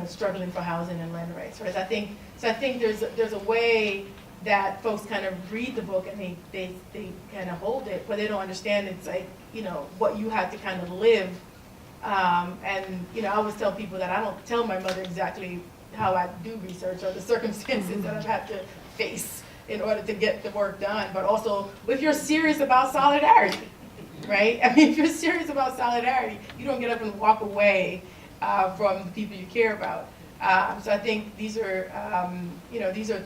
struggling for housing and land rights, right? I think there's a way that folks kind of read the book and they kind of hold it, but they don't understand it's like, what you have to kind of live. I always tell people that I don't tell my mother exactly how I do research or the circumstances that I've had to face in order to get the work done, but also if you're serious about solidarity, right? I mean, if you're serious about solidarity, you don't get up and walk away from the people you care about. So I think these are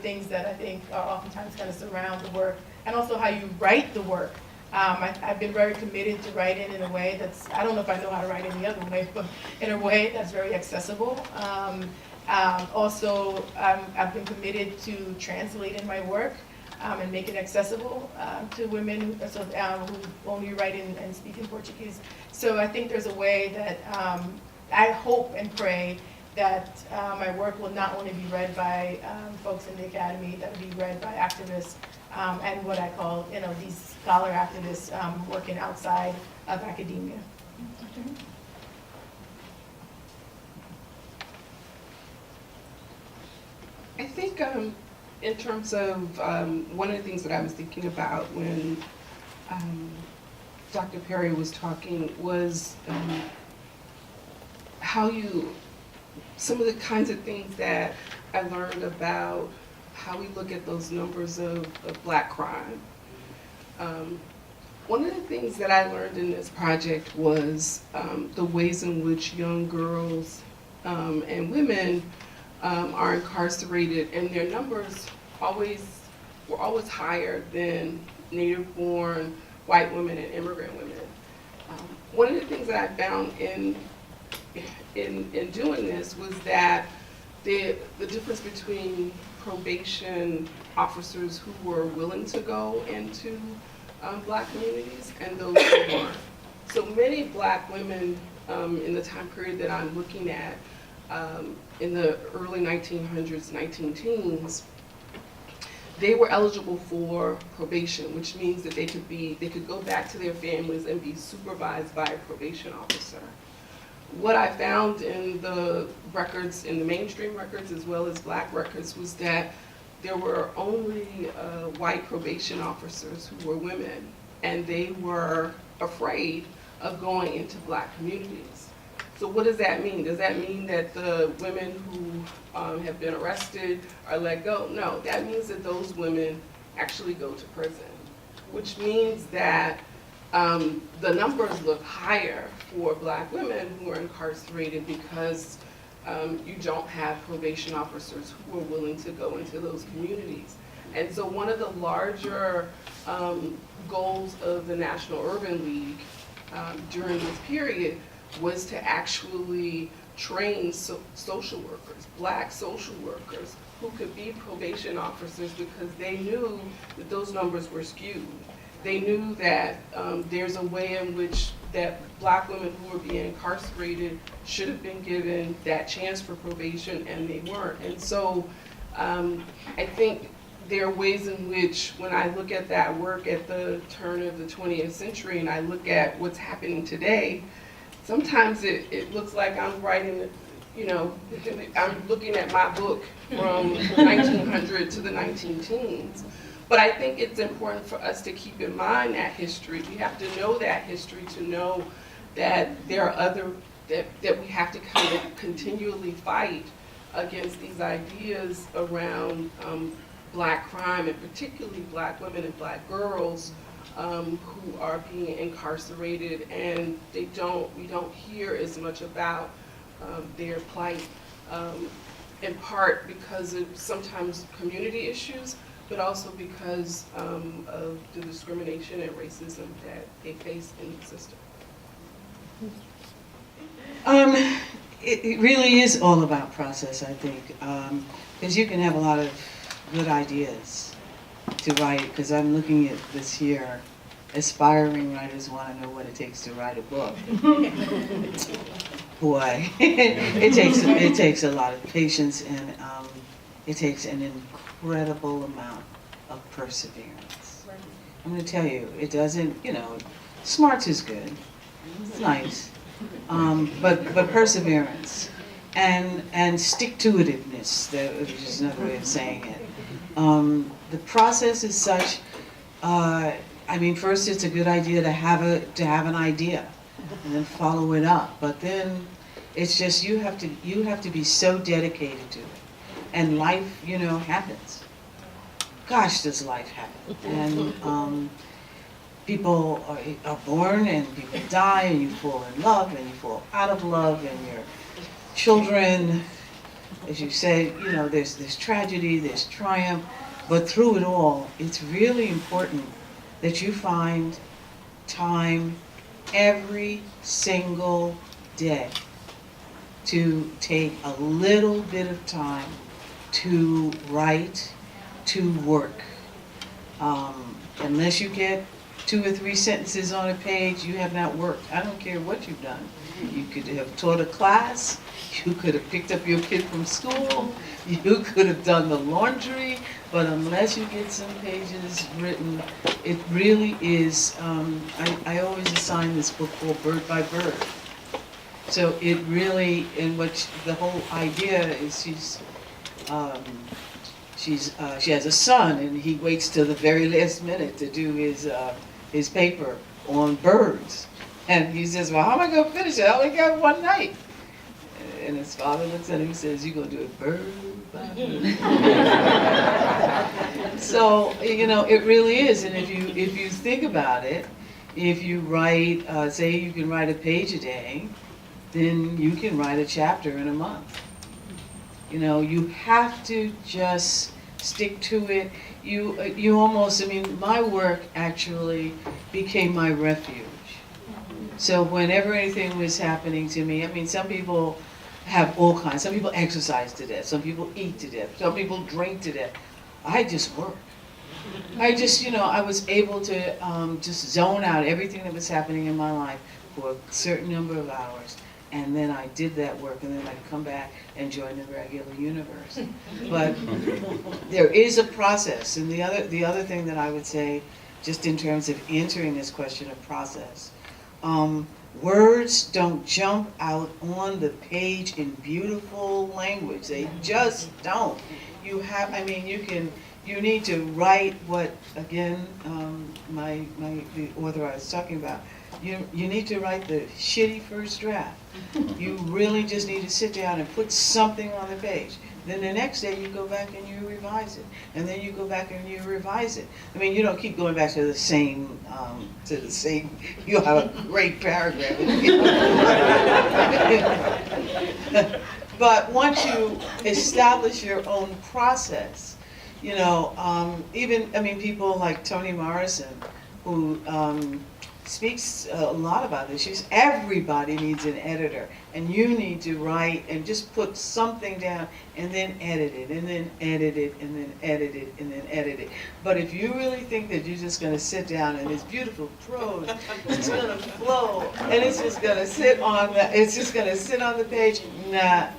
things that I think are oftentimes kind of surround the work, and also how you write the work. I've been very committed to writing in a way that's, I don't know if I know how to write any other way, but in a way that's very accessible. Also, I've been committed to translating my work and make it accessible to women who only write and speak in Portuguese. So I think there's a way that I hope and pray that my work will not only be read by folks in the academy, that will be read by activists and what I call, these scholar activists working outside of academia. I think in terms of one of the things that I was thinking about when Dr. Perry was talking was some of the kinds of things that I learned about how we look at those numbers of Black crime. One of the things that I learned in this project was the ways in which young girls and women are incarcerated, and their numbers were always higher than native-born white women and immigrant women. one of the things that I found in doing this was that the difference between probation officers who were willing to go into Black communities and those who weren't. So many Black women in the time period that I'm looking at, in the early 1900s, 19-teens, they were eligible for probation, which means that they could go back to their families and be supervised by a probation officer. What I found in the records, in the mainstream records as well as Black records, was that there were only white probation officers who were women, and they were afraid of going into Black communities. So what does that mean? Does that mean that the women who have been arrested are let go? No, that means that those women actually go to prison, which means that the numbers look higher for Black women who are incarcerated because you don't have probation officers who are willing to go into those communities. And so one of the larger goals of the National Urban League during this period was to actually train social workers, Black social workers, who could be probation officers, because they knew that those numbers were skewed. They knew that there's a way in which that Black women who were being incarcerated should have been given that chance for probation, and they weren't. And so I think there are ways in which, when I look at that work at the turn of the 20th century and I look at what's happening today, sometimes it looks like I'm writing, you know, I'm looking at my book from 1900 to the 19-teens. But I think it's important for us to keep in mind that history. We have to know that history to know that there are other, that we have to kind of continually fight against these ideas around Black crime, and particularly Black women and Black girls who are being incarcerated, and we don't hear as much about their plight, in part because of sometimes community issues, but also because of the discrimination and racism that they face in the system. It really is all about process, I think, because you can have a lot of good ideas to write, because I'm looking at this here, aspiring writers want to know what it takes to write a book. Boy, it takes a lot of patience, and it takes an incredible amount of perseverance. I'm going to tell you, it doesn't, you know, smarts is good, it's nice, but perseverance and stick-to-itiveness, which is another way of saying it. The process is such, I mean, first it's a good idea to have an idea and then follow it up, but then it's just you have to be so dedicated to it. And life, you know, happens. Gosh, does life happen. And people are born, and people die, and you fall in love, and you fall out of love, and your children, as you say, you know, there's tragedy, there's triumph, but through it all, it's really important that you find time every single day to take a little bit of time to write, to work. Unless you get 2 or 3 sentences on a page, you have not worked. I don't care what you've done. You could have taught a class, you could have picked up your kid from school, you could have done the laundry, but unless you get some pages written, it really is, I always assign this book called Bird by Bird. So it really, and what the whole idea is, she has a son, and he waits till the very last minute to do his paper on birds. And he says, well, how am I going to finish it? I only got one night. And his father looks at him and says, you're going to do it bird by bird. So, you know, it really is. And if you think about it, if you write, say you can write a page a day, then you can write a chapter in a month. You know, you have to just stick to it. You almost, I mean, my work actually became my refuge. So whenever anything was happening to me, I mean, some people have all kinds. Some people exercise to death. Some people eat to death. Some people drink to death. I just work. I just, I was able to just zone out everything that was happening in my life for a certain number of hours. And then I did that work, and then I'd come back and join the regular universe. But there is a process. And the other thing that I would say, just in terms of answering this question of process, words don't jump out on the page in beautiful language. They just don't. You need to write what, again, the author I was talking about, you need to write the shitty first draft. You really just need to sit down and put something on the page. Then the next day you go back and you revise it. And then you go back and you revise it. I mean, you don't keep going back to the same, you'll have a great paragraph. But once you establish your own process, people like Toni Morrison, who speaks a lot about this. Everybody needs an editor, and you need to write and just put something down and then edit it, and then edit it, and then edit it, and then edit it. But if you really think that you're just going to sit down and this beautiful prose is going to flow, and it's just going to sit on the page, nah.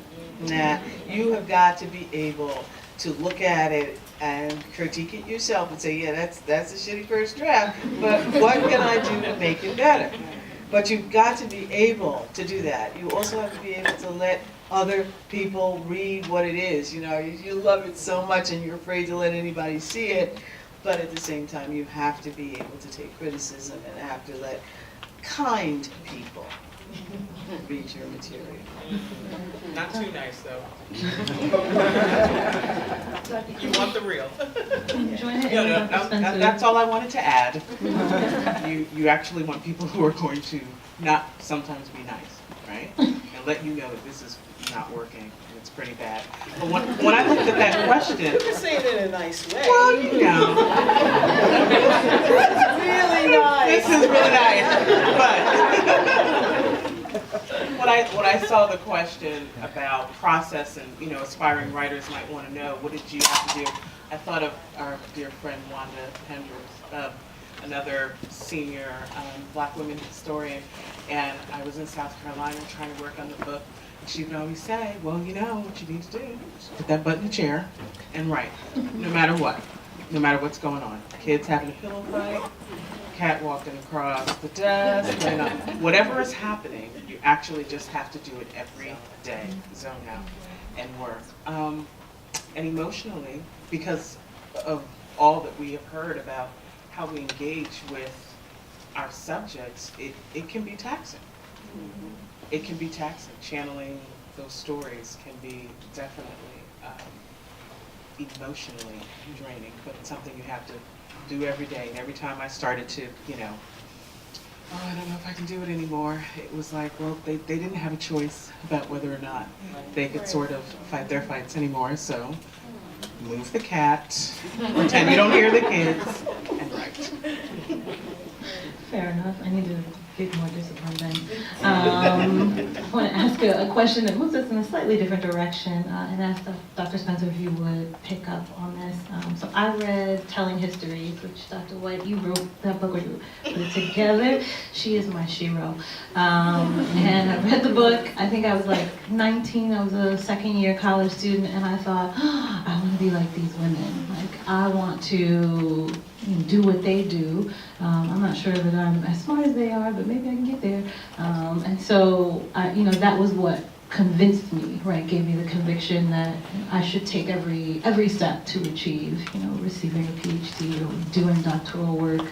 You have got to be able to look at it and critique it yourself and say, yeah, that's a shitty first draft, but what can I do to make it better? But you've got to be able to do that. You also have to be able to let other people read what it is. You love it so much and you're afraid to let anybody see it, but at the same time you have to be able to take criticism and have to let kind people read your material. Not too nice, though. You want the real. Join it, No, Dr. Spencer. that's all I wanted to add. You actually want people who are going to not sometimes be nice, right? And let you know that this is not working. It's pretty bad. But when I looked at that question, You can say it in a nice way. well, It's really nice. this is really nice. But when I saw the question about process and aspiring writers might want to know, what did you have to do? I thought of our dear friend Wanda Hendricks, another senior Black women historian, and I was in South Carolina trying to work on the book. She would always say, well, what you need to do is put that butt in the chair and write, no matter what, no matter what's going on. Kids having a pillow fight, cat walking across the desk, whatever is happening, you actually just have to do it every day, zone out and work. And emotionally, because of all that we have heard about how we engage with our subjects, it can be taxing. It can be taxing. Channeling those stories can be definitely emotionally draining, but it's something you have to do every day. And every time I started to, I don't know if I can do it anymore, it was like, well, they didn't have a choice about whether or not they could sort of fight their fights anymore, so move the cat, pretend you don't hear the kids, and write. Fair enough. I need to get more discipline then. I want to ask a question that moves us in a slightly different direction and ask Dr. Spencer if you would pick up on this. So I read Telling Histories, which Dr. White, you wrote that book, or you put it together. She is my shero. And I read the book. I think I was like 19. I was a second-year college student, and I thought, I want to be like these women. Like, I want to do what they do. I'm not sure that I'm as smart as they are, but maybe I can get there. And so, that was what convinced me, right? Gave me the conviction that I should take every step to achieve, receiving a PhD or doing doctoral work,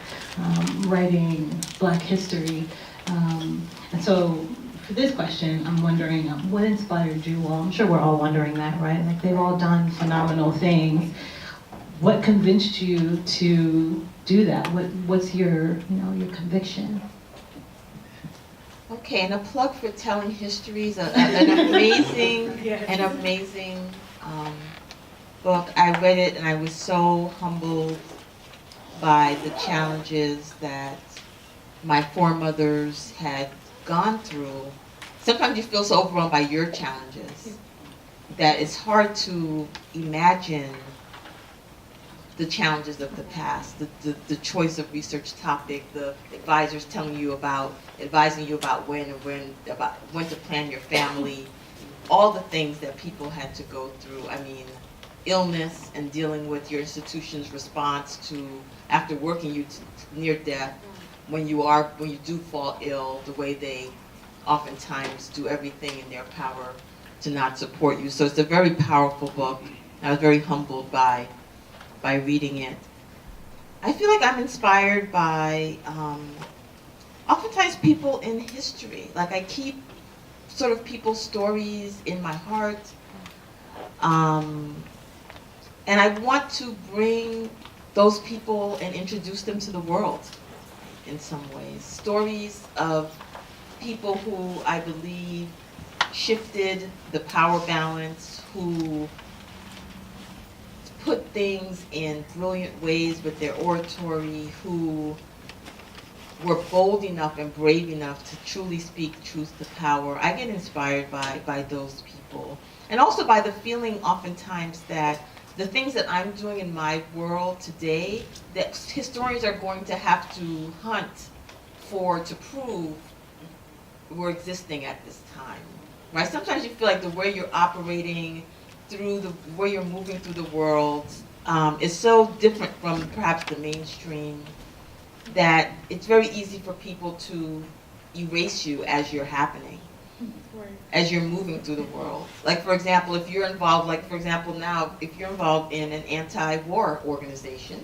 writing Black history. And so, for this question, I'm wondering, what inspired you all? I'm sure we're all wondering that, right? Like, they've all done phenomenal things. What convinced you to do that? What's your conviction? Okay, and a plug for Telling Histories, an amazing book. I read it and I was so humbled by the challenges that my foremothers had gone through, sometimes you feel so overwhelmed by your challenges that it's hard to imagine the challenges of the past, the choice of research topic, the advisors advising you about when to plan your family, all the things that people had to go through. I mean, illness and dealing with your institution's response to, after working you near death, when you do fall ill, the way they oftentimes do everything in their power to not support you. So it's a very powerful book. I was very humbled by reading it. I feel like I'm inspired by oftentimes people in history. Like I keep sort of people's stories in my heart. And I want to bring those people and introduce them to the world in some ways. Stories of people who I believe shifted the power balance, who put things in brilliant ways with their oratory, who were bold enough and brave enough to truly speak truth to power. I get inspired by those people. And also by the feeling oftentimes that the things that I'm doing in my world today, that historians are going to have to hunt to prove were existing at this time. Right? Sometimes you feel like the way you're operating through the way you're moving through the world is so different from perhaps the mainstream that it's very easy for people to erase you as you're happening, as you're moving through the world. Like for example, if you're involved, now, if you're involved in an anti-war organization,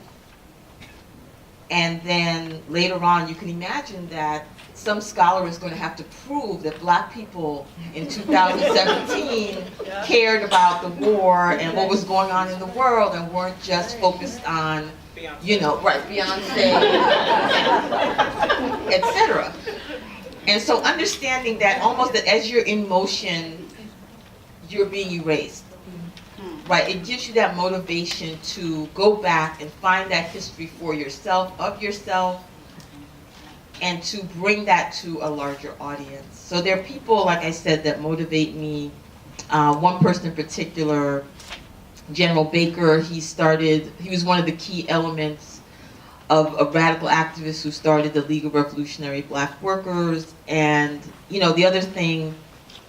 and then later on you can imagine that some scholar is going to have to prove that Black people in 2017 cared about the war and what was going on in the world and weren't just focused on, Beyonce, etc. And so understanding that almost that as you're in motion, you're being erased. Right, it gives you that motivation to go back and find that history for yourself, of yourself, and to bring that to a larger audience. So there are people, like I said, that motivate me. One person in particular, General Baker, he was one of the key elements of a radical activist who started the League of Revolutionary Black Workers. And, the other thing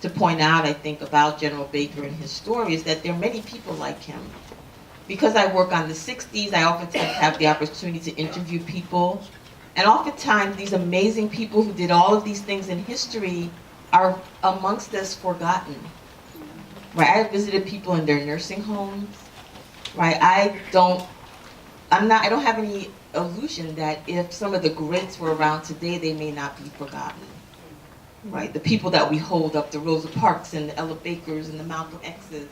to point out, I think, about General Baker and his story is that there are many people like him. Because I work on the 60s, I oftentimes have the opportunity to interview people. And oftentimes, these amazing people who did all of these things in history are amongst us forgotten. Right? I have visited people in their nursing homes. Right? I don't have any illusion that if some of the greats were around today, they may not be forgotten. Right, the people that we hold up, the Rosa Parks and the Ella Bakers and the Malcolm X's,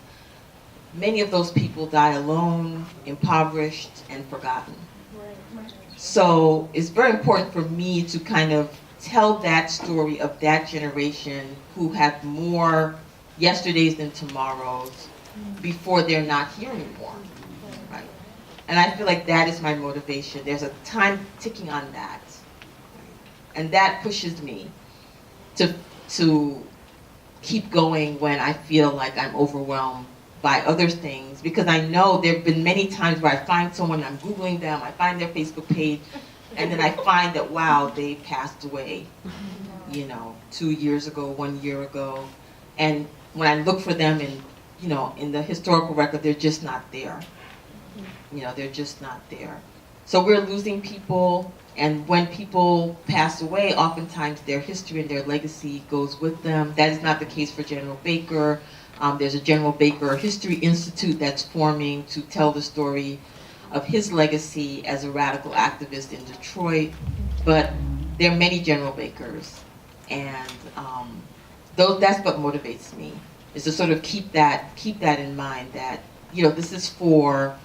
many of those people die alone, impoverished, and forgotten. So it's very important for me to kind of tell that story of that generation who have more yesterdays than tomorrows before they're not here anymore. Right? And I feel like that is my motivation. There's a time ticking on that. And that pushes me to keep going when I feel like I'm overwhelmed by other things, because I know there have been many times where I find someone, I'm Googling them, I find their Facebook page, and then I find that, wow, they passed away, 2 years ago, 1 year ago. And when I look for them in the historical record, they're just not there. They're just not there. So we're losing people. And when people pass away, oftentimes their history and their legacy goes with them. That is not the case for General Baker. There's a General Baker History Institute that's forming to tell the story of his legacy as a radical activist in Detroit. But there are many General Bakers. And that's what motivates me, is to sort of keep that in mind, that, this is for,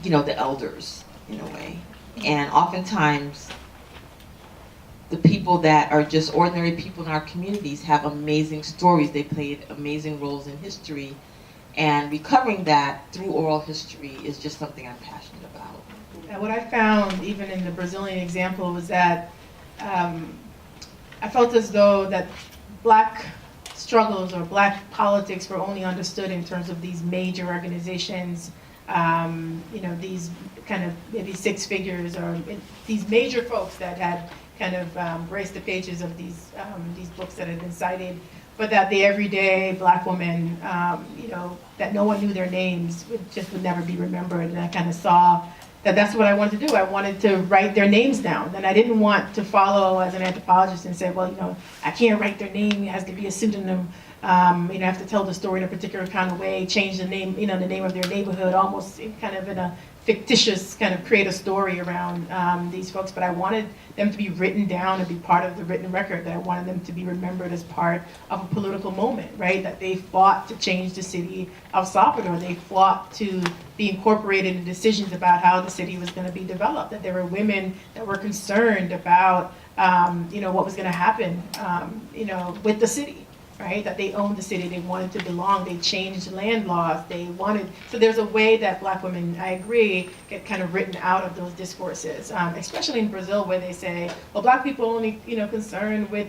the elders, in a way. And oftentimes, the people that are just ordinary people in our communities have amazing stories. They played amazing roles in history. And recovering that through oral history is just something I'm passionate about. And what I found, even in the Brazilian example, was that I felt as though that Black struggles or Black politics were only understood in terms of these major organizations, these kind of maybe six figures or these major folks that had kind of graced the pages of these books that had been cited, but that the everyday Black woman, that no one knew their names, would never be remembered. And I kind of saw that that's what I wanted to do. I wanted to write their names down. And I didn't want to follow as an anthropologist and say, well, I can't write their name, it has to be a pseudonym. I have to tell the story in a particular kind of way, change the name, the name of their neighborhood, almost kind of in a fictitious kind of create a story around these folks. But I wanted them to be written down and be part of the written record, that I wanted them to be remembered as part of a political moment, right? That they fought to change the city of Salvador. They fought to be incorporated in decisions about how the city was going to be developed, that there were women that were concerned about, what was going to happen, with the city. Right, that they owned the city, they wanted to belong, they changed land laws, so there's a way that Black women, I agree, get kind of written out of those discourses, especially in Brazil where they say, well, Black people are only, concerned with,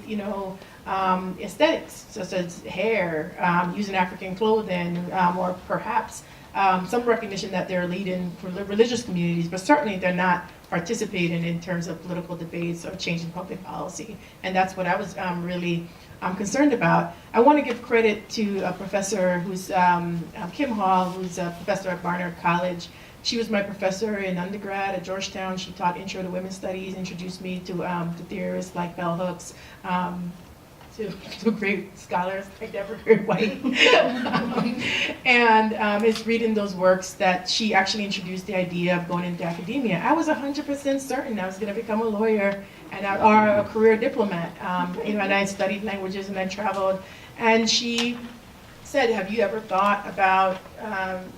aesthetics, such as hair, using African clothing, or perhaps some recognition that they're leading for religious communities, but certainly they're not participating in terms of political debates or changing public policy, and that's what I was I'm concerned about. I want to give credit to a professor who's Kim Hall, who's a professor at Barnard College. She was my professor in undergrad at Georgetown. She taught Intro to Women's Studies, introduced me to theorists like Bell Hooks, to great scholars like Deborah Gray White. And it's reading those works that she actually introduced the idea of going into academia. I was 100% certain I was going to become a lawyer or a career diplomat. And I studied languages and I traveled. And she said, have you ever thought about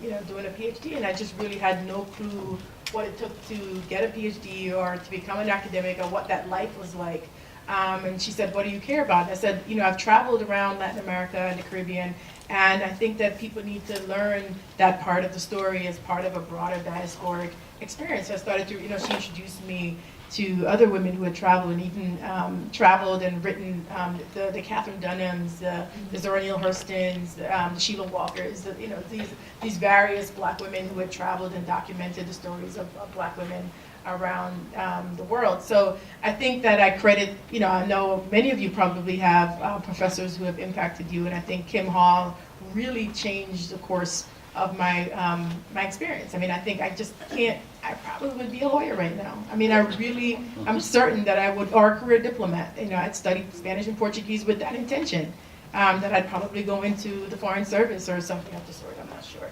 doing a PhD? And I just really had no clue what it took to get a PhD or to become an academic or what that life was like. And she said, what do you care about? And I said, I've traveled around Latin America and the Caribbean, and I think that people need to learn that part of the story as part of a broader diasporic experience. So I started to, she introduced me to other women who had traveled and even traveled and written, the Catherine Dunhams, the Zora Neale Hurstons, the Sheila Walkers, these various Black women who had traveled and documented the stories of Black women around the world. So I think that I credit, I know many of you probably have professors who have impacted you, and I think Kim Hall really changed the course of my my experience. I mean, I think I probably would be a lawyer right now. I mean, I'm certain that I would, or a career diplomat. I'd studied Spanish and Portuguese with that intention, that I'd probably go into the Foreign Service or something of the sort, I'm not sure.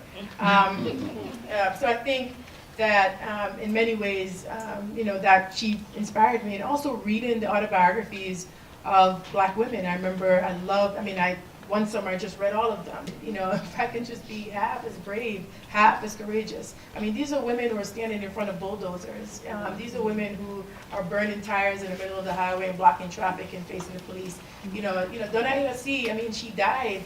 So I think that in many ways, that she inspired me, and also reading the autobiographies of Black women. I remember one summer I just read all of them. If I can just be half as brave, half as courageous. I mean, these are women who are standing in front of bulldozers. These are women who are burning tires in the middle of the highway and blocking traffic and facing the police. Donaira C, she died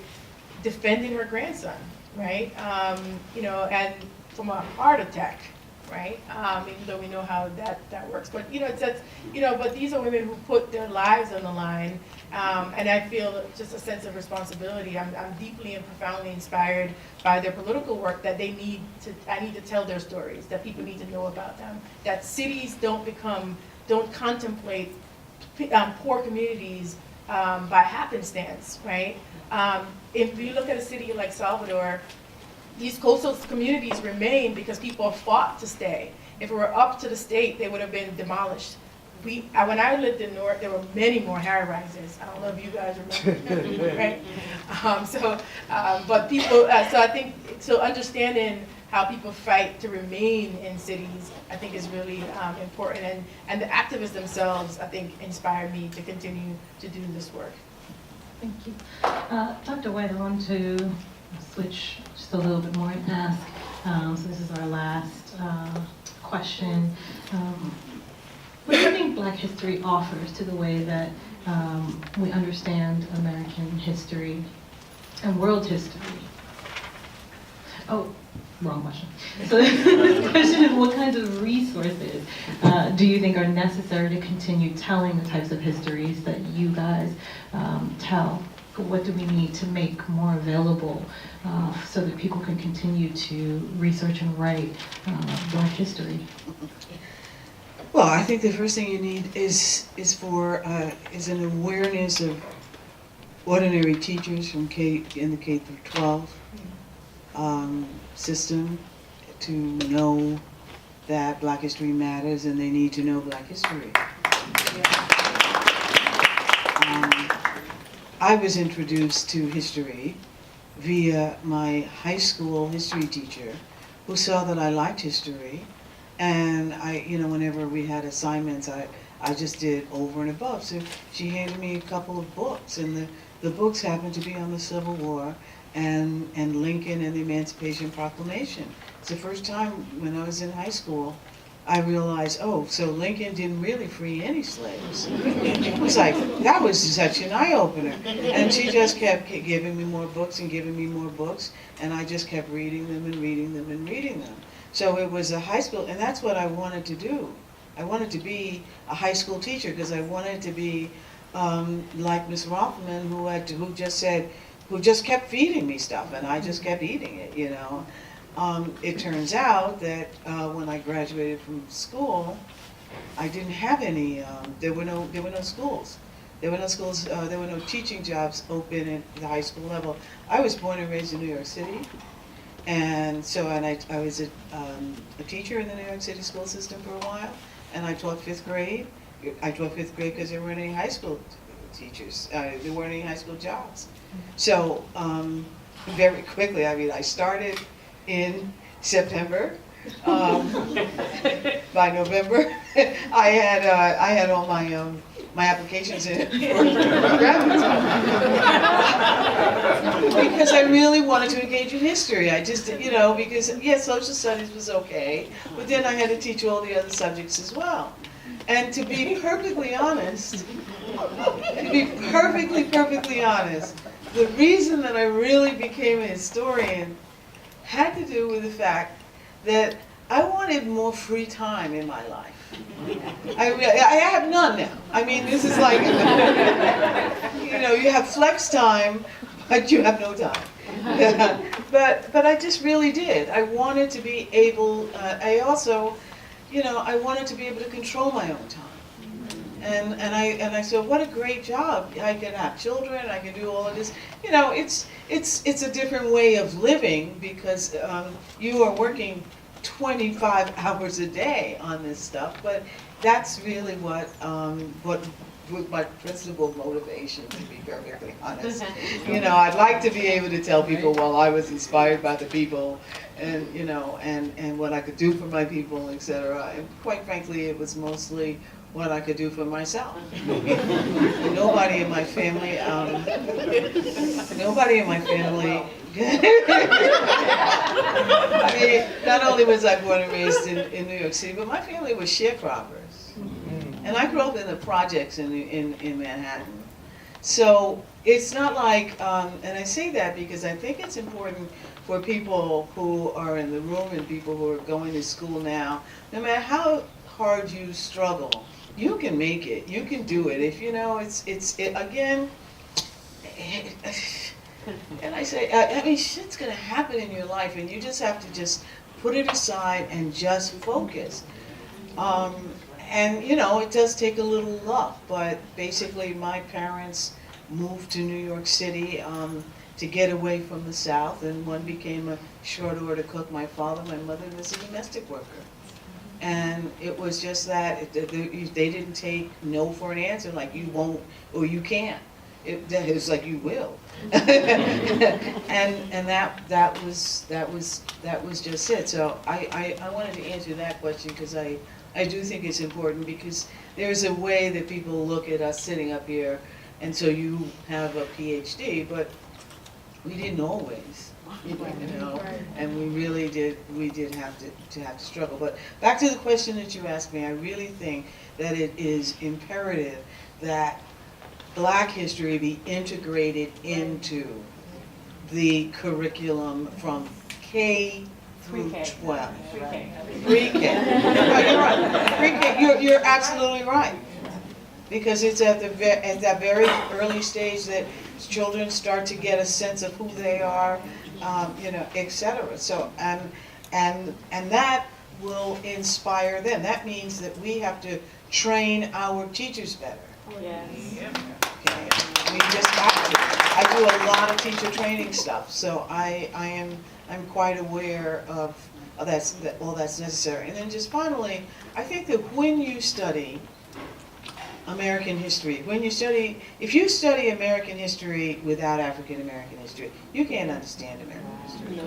defending her grandson, right? And from a heart attack, right? Even though we know how that works, but but these are women who put their lives on the line, and I feel just a sense of responsibility. I'm deeply and profoundly inspired by their political work, that I need to tell their stories, that people need to know about them, that cities don't contemplate poor communities by happenstance, right? If you look at a city like Salvador, these coastal communities remain because people fought to stay. If it were up to the state, they would have been demolished. When I lived in Newark, there were many more high-rises. I don't know if you guys remember, right? But people, so I think, understanding how people fight to remain in cities, I think is really important. And the activists themselves, I think, inspired me to continue to do this work. Thank you. Dr. White, I want to switch just a little bit more and ask, so this is our last question. What do you think Black history offers to the way that we understand American history and world history? Oh, wrong question. So this question is, what kinds of resources do you think are necessary to continue telling the types of histories that you guys tell? What do we need to make more available so that people can continue to research and write Black history? Well, I think the first thing you need is an awareness of ordinary teachers from in the K through 12 system to know that Black history matters and they need to know Black history. I was introduced to history via my high school history teacher who saw that I liked history, and whenever we had assignments, I just did over and above. So she handed me a couple of books, and the books happened to be on the Civil War and Lincoln and the Emancipation Proclamation. It's the first time when I was in high school I realized, oh, so Lincoln didn't really free any slaves. It was like, that was such an eye-opener. And she just kept giving me more books and giving me more books, and I just kept reading them and reading them and reading them. So it was a high school, and that's what I wanted to do. I wanted to be a high school teacher because I wanted to be like Miss Rothman, who just kept feeding me stuff, and I just kept eating it, you know. It turns out that when I graduated from school, I didn't have any. There were no schools. There were no schools. There were no teaching jobs open at the high school level. I was born and raised in New York City, and so I was a teacher in the New York City school system for a while, and I taught fifth grade. I taught fifth grade because there weren't any high school teachers. There weren't any high school jobs. So very quickly, I started in September. By November, I had all my applications in for graduate school because I really wanted to engage in history. I just, because social studies was okay, but then I had to teach all the other subjects as well. And to be perfectly honest, the reason that I really became a historian had to do with the fact that I wanted more free time in my life. I have none now. I mean, this is like, you have flex time, but you have no time. But I just really did. I wanted to be able, I wanted to be able to control my own time. And I said, what a great job. I can have children, I can do all of this. It's a different way of living because you are working 25 hours a day on this stuff, but that's really what was my principal motivation, to be perfectly honest. I'd like to be able to tell people, well, I was inspired by the people and, and what I could do for my people, etc. And quite frankly, it was mostly what I could do for myself. Nobody in my family, I mean, not only was I born and raised in New York City, but my family was sharecroppers. And I grew up in the projects in Manhattan. So it's not like, and I say that because I think it's important for people who are in the room and people who are going to school now, no matter how hard you struggle, you can make it. You can do it. If again, and I say, shit's gonna happen in your life, and you just have to just put it aside and just focus. And it does take a little luck, but basically my parents moved to New York City to get away from the South, and one became a short order cook. My mother was a domestic worker. And it was just that they didn't take no for an answer, like you won't or you can't. It was like you will, and that was just it. So I wanted to answer that question because I do think it's important, because there's a way that people look at us sitting up here, and so you have a PhD, but we didn't always. And we really did have to struggle. But back to the question that you asked me, I really think that it is imperative that Black history be integrated into the curriculum from K through 12. Pre-K. Pre-K. No, you're right. Pre-K. You're absolutely right. Because it's at that very early stage that children start to get a sense of who they are, etc. So and that will inspire them. That means that we have to train our teachers better. Yes. Okay, we just have to. I do a lot of teacher training stuff, so I'm quite aware of that's necessary. And then just finally, I think that when you study American history, if you study American history without African American history, you can't understand American history.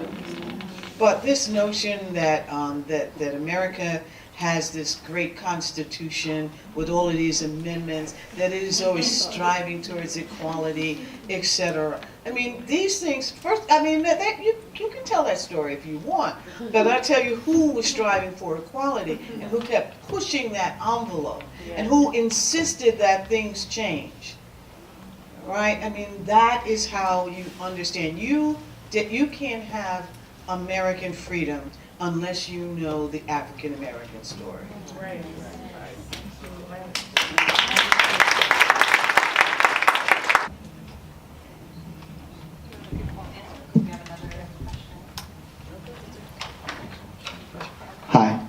But this notion that that America has this great constitution with all of these amendments, that it is always striving towards equality, etc. I mean, these things, first, I mean, that you can tell that story if you want, but I'll tell you who was striving for equality and who kept pushing that envelope and who insisted that things change. Right? I mean, that is how you understand. You can't have American freedom unless you know the African American story. Right. Hi,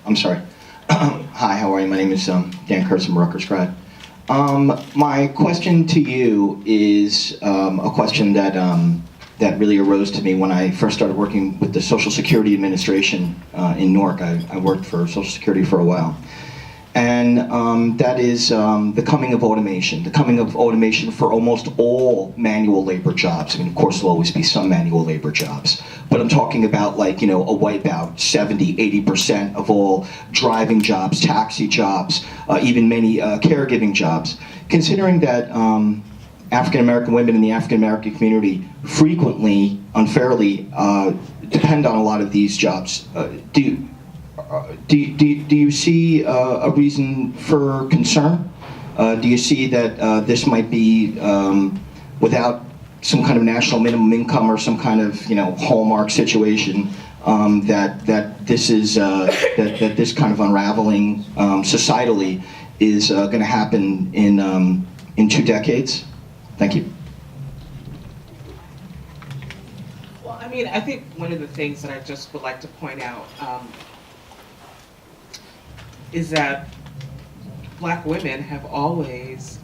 I'm sorry. Hi, how are you? My name is Dan Kurtz, I'm a Rutgers grad. My question to you is a question that really arose to me when I first started working with the Social Security Administration in Newark. I worked for Social Security for a while. And that is the coming of automation for almost all manual labor jobs. I mean, of course, there'll always be some manual labor jobs. But I'm talking about, like, a wipeout, 70, 80% of all driving jobs, taxi jobs, even many caregiving jobs. Considering that African-American women in the African-American community frequently, unfairly, depend on a lot of these jobs, do you see a reason for concern? Do you see that this might be, without some kind of national minimum income or some kind of hallmark situation, that this is that this kind of unraveling societally is going to happen in 2 decades? Thank you. Well, I mean, I think one of the things that I just would like to point out is that Black women have always,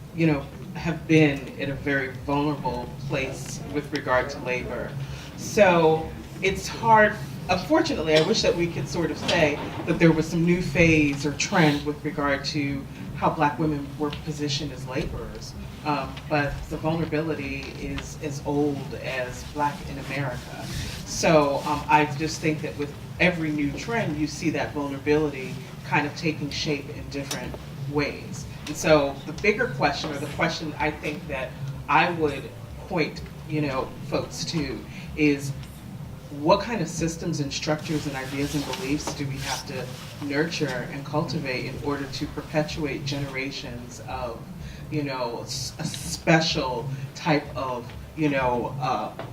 have been in a very vulnerable place with regard to labor. So it's hard, unfortunately, I wish that we could sort of say that there was some new phase or trend with regard to how Black women were positioned as laborers. But the vulnerability is as old as Black in America. So I just think that with every new trend, you see that vulnerability kind of taking shape in different ways. And so the bigger question, or the question I think that I would point, folks to, is what kind of systems and structures and ideas and beliefs do we have to nurture and cultivate in order to perpetuate generations of, a special type of,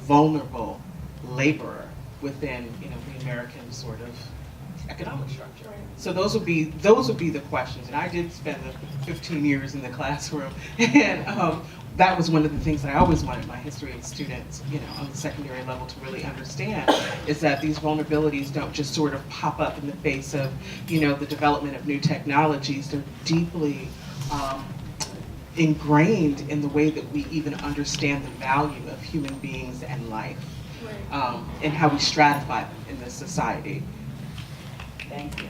vulnerable laborer within, the American sort of economic structure. So those would be the questions. And I did spend the 15 years in the classroom, and that was one of the things that I always wanted my history students, on the secondary level to really understand, is that these vulnerabilities don't just sort of pop up in the face of, the development of new technologies. They're deeply ingrained in the way that we even understand the value of human beings and life, and how we stratify them in this society. Thank you.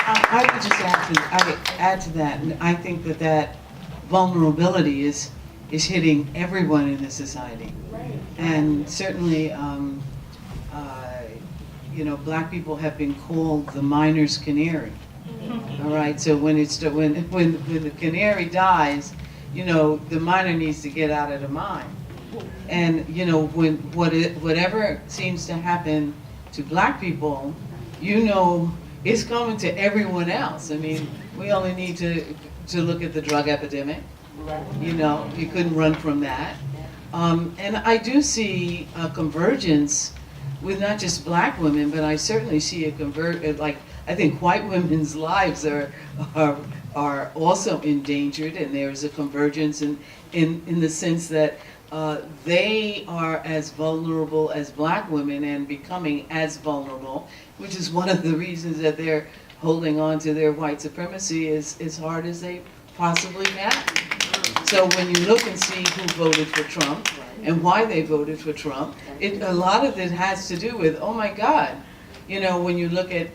I would just add to that, and I think that vulnerability is hitting everyone in the society. Right. And certainly, Black people have been called the miner's canary. All right, so when the canary dies, the miner needs to get out of the mine. And whatever seems to happen to Black people, it's coming to everyone else. I mean, we only need to look at the drug epidemic. You couldn't run from that. And I do see a convergence with not just black women, but I certainly see I think white women's lives are also endangered, and there's a convergence in the sense that they are as vulnerable as black women and becoming as vulnerable, which is one of the reasons that they're holding on to their white supremacy as hard as they possibly can. So when you look and see who voted for Trump and why they voted for Trump, a lot of it has to do with, oh my God, when you look at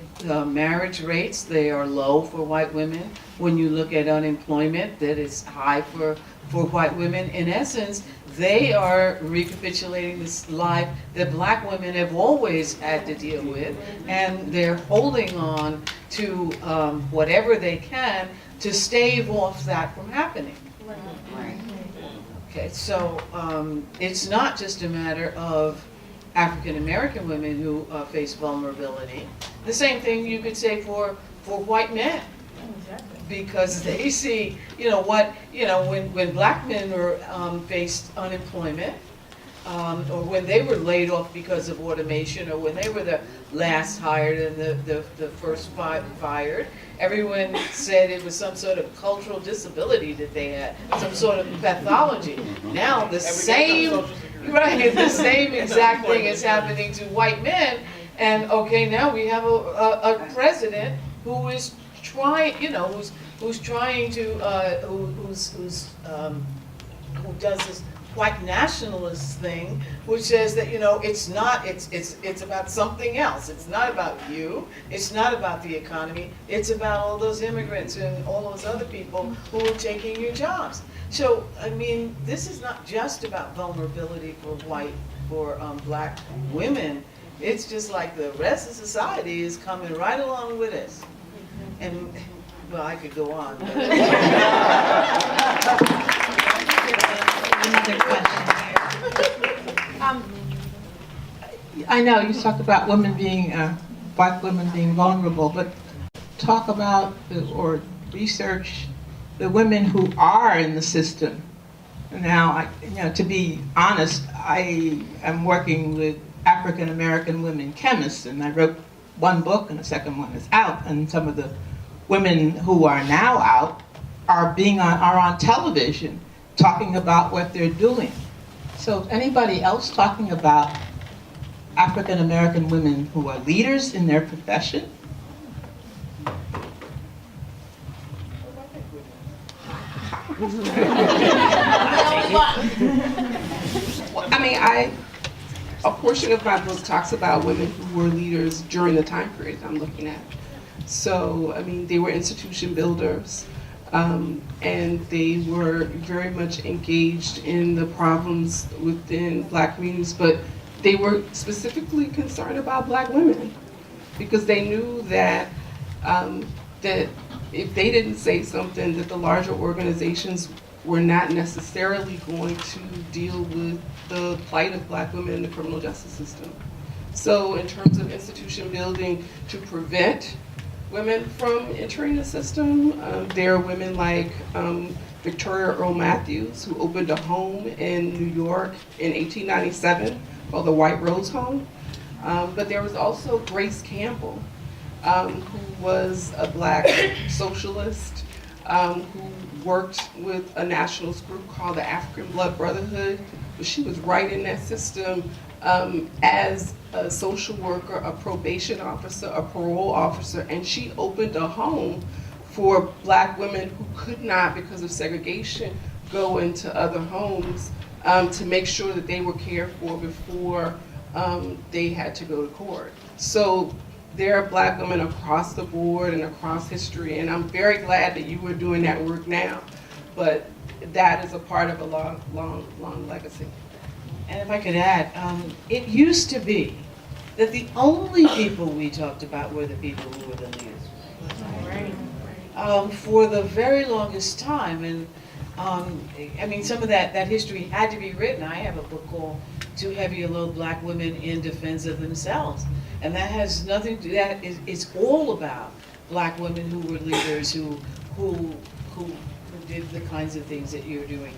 marriage rates, they are low for white women. When you look at unemployment, that is high for white women. In essence, they are recapitulating this life that black women have always had to deal with, and they're holding on to whatever they can to stave off that from happening. Okay, so it's not just a matter of African American women who face vulnerability. The same thing you could say for white men, because they see, when black men were faced unemployment, or when they were laid off because of automation, or when they were the last hired and the first fired, everyone said it was some sort of cultural disability that they had, some sort of pathology. Now the same exact thing is happening to white men, and okay, now we have a president who is trying, who's trying to, who does this white nationalist thing, which says that, it's about something else. It's not about you. It's not about the economy. It's about all those immigrants and all those other people who are taking your jobs. So, I mean, this is not just about vulnerability for black women. It's just like the rest of society is coming right along with us. And, well, I could go on. Another question. I know you talk about black women being vulnerable, but talk about or research the women who are in the system. Now, to be honest, I am working with African American women chemists, and I wrote one book, and the second one is out, and some of the women who are now out are on television talking about what they're doing. So anybody else talking about African American women who are leaders in their profession? I mean, a portion of my book talks about women who were leaders during the time period I'm looking at. So, I mean, they were institution builders, and they were very much engaged in the problems within black communities, but they were specifically concerned about black women because they knew that that if they didn't say something, that the larger organizations were not necessarily going to deal with the plight of black women in the criminal justice system. So in terms of institution building to prevent women from entering the system, there are women like Victoria Earl Matthews, who opened a home in New York in 1897 called the White Rose Home. But there was also Grace Campbell, who was a black socialist, who worked with a nationalist group called the African Blood Brotherhood. But she was right in that system as a social worker, a probation officer, a parole officer, and she opened a home for black women who could not, because of segregation, go into other homes to make sure that they were cared for before they had to go to court. So there are black women across the board and across history, and I'm very glad that you were doing that work now, but that is a part of a long, long, long legacy. And if I could add, it used to be that the only people we talked about were the people who were the leaders. For the very longest time, and I mean, some of that history had to be written. I have a book called Too Heavy a Load: Black Women in Defense of Themselves. And that has nothing to do, it's all about black women who were leaders, who did the kinds of things that you're doing.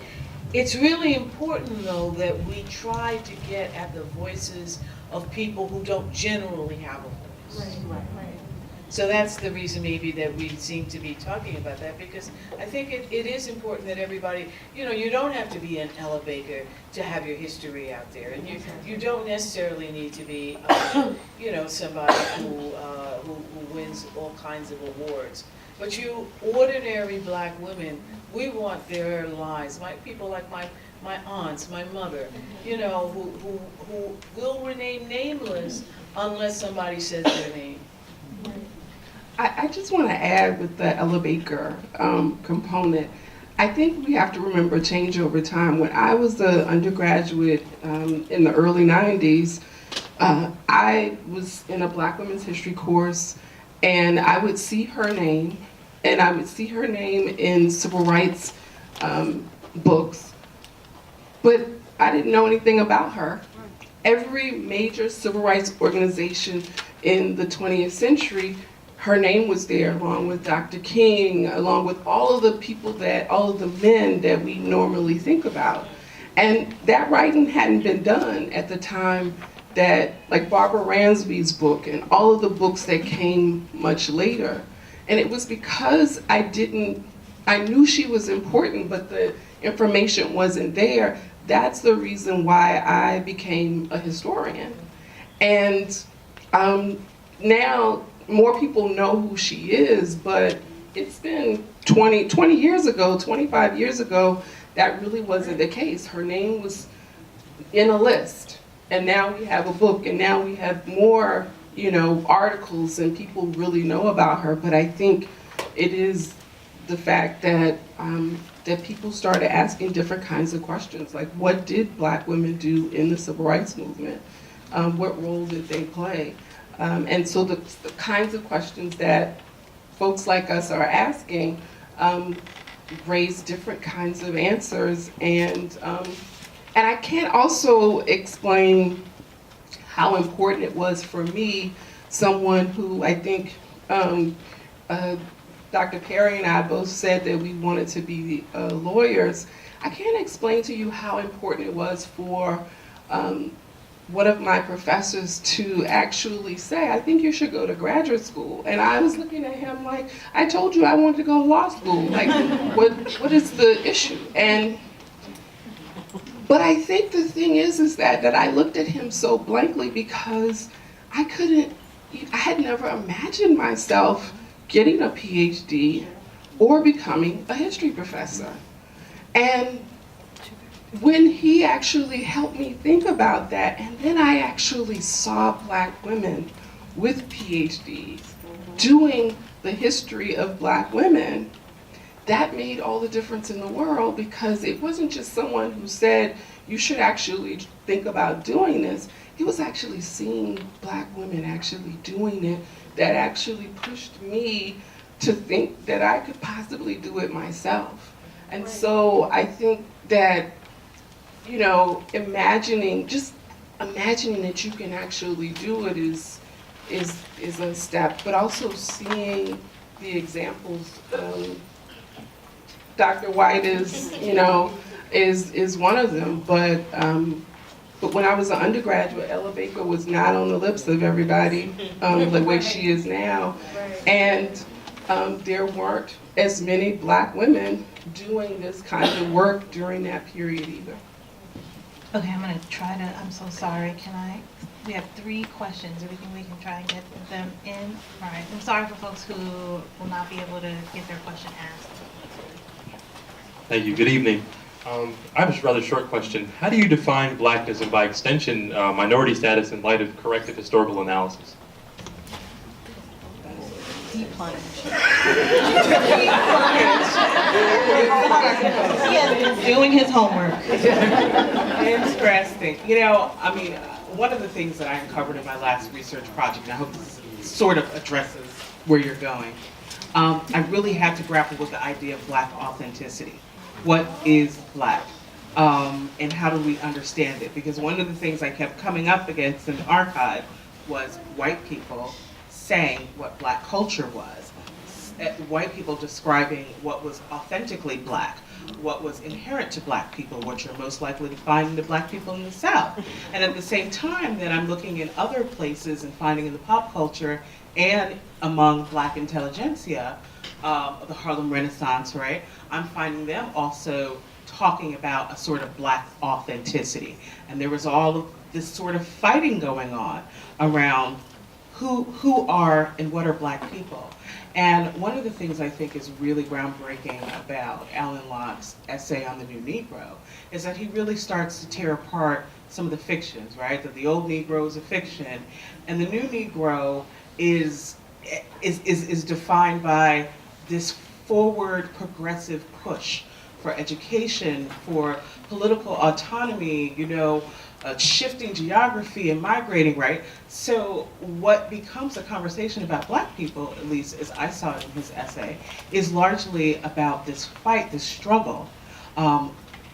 It's really important, though, that we try to get at the voices of people who don't generally have a voice. Right. So that's the reason maybe that we seem to be talking about that, because I think it is important that everybody, you don't have to be an Ella Baker to have your history out there. And you don't necessarily need to be, somebody who wins all kinds of awards. But you ordinary black women, we want their lives, people like my aunts, my mother, who will remain nameless unless somebody says their name. I just want to add with the Ella Baker component, I think we have to remember change over time. When I was an undergraduate in the early 90s, I was in a Black Women's History course, and I would see her name, and I would see her name in civil rights books, but I didn't know anything about her. Every major civil rights organization in the 20th century, her name was there, along with Dr. King, along with all of the men that we normally think about. And that writing hadn't been done at the time that, like Barbara Ransby's book and all of the books that came much later. And it was because I knew she was important, but the information wasn't there. That's the reason why I became a historian. And now more people know who she is, but it's been 20 years ago, 25 years ago, that really wasn't the case. Her name was in a list, and now we have a book, and now we have more, articles, and people really know about her. But I think it is the fact that that people started asking different kinds of questions, like what did Black women do in the civil rights movement? What role did they play? And so the kinds of questions that folks like us are asking raise different kinds of answers. And I can't also explain how important it was for me, someone who I think Dr. Perry and I both said that we wanted to be lawyers. I can't explain to you how important it was for one of my professors to actually say, I think you should go to graduate school. And I was looking at him like, I told you I wanted to go to law school. Like, what is the issue? But I think the thing is that I looked at him so blankly because I had never imagined myself getting a PhD or becoming a history professor. And when he actually helped me think about that, and then I actually saw Black women with PhDs doing the history of Black women, that made all the difference in the world, because it wasn't just someone who said, you should actually think about doing this. He was actually seeing Black women actually doing it that actually pushed me to think that I could possibly do it myself. And so I think that imagining that you can actually do it is a step, but also seeing the examples. Dr. White is one of them, but when I was an undergraduate, Ella Baker was not on the lips of everybody the way she is now, and there weren't as many Black women doing this kind of work during that period either. Okay, I'm gonna try to, I'm so sorry, we have 3 questions. Do we think we can try and get them in? All right, I'm sorry for folks who will not be able to get their question asked. Thank you, good evening. I have a rather short question. How do you define Blackness and by extension, minority status in light of corrective historical analysis? Deep plunge. He has been doing his homework. Interesting. One of the things that I uncovered in my last research project, and I hope this sort of addresses where you're going, I really had to grapple with the idea of Black authenticity. What is Black? And how do we understand it? Because one of the things I kept coming up against in the archive was white people saying what Black culture was, white people describing what was authentically Black. what was inherent to black people, what you're most likely to find in the black people in the South. And at the same time that I'm looking in other places and finding in the pop culture and among black intelligentsia, the Harlem Renaissance, right? I'm finding them also talking about a sort of black authenticity. And there was all of this sort of fighting going on around who are and what are black people. And one of the things I think is really groundbreaking about Alan Locke's essay on the New Negro is that he really starts to tear apart some of the fictions, right? That the old Negro is a fiction, and the new Negro is defined by this forward progressive push for education, for political autonomy, you know, shifting geography and migrating, right? So what becomes a conversation about black people, at least as I saw it in his essay, is largely about this fight, this struggle,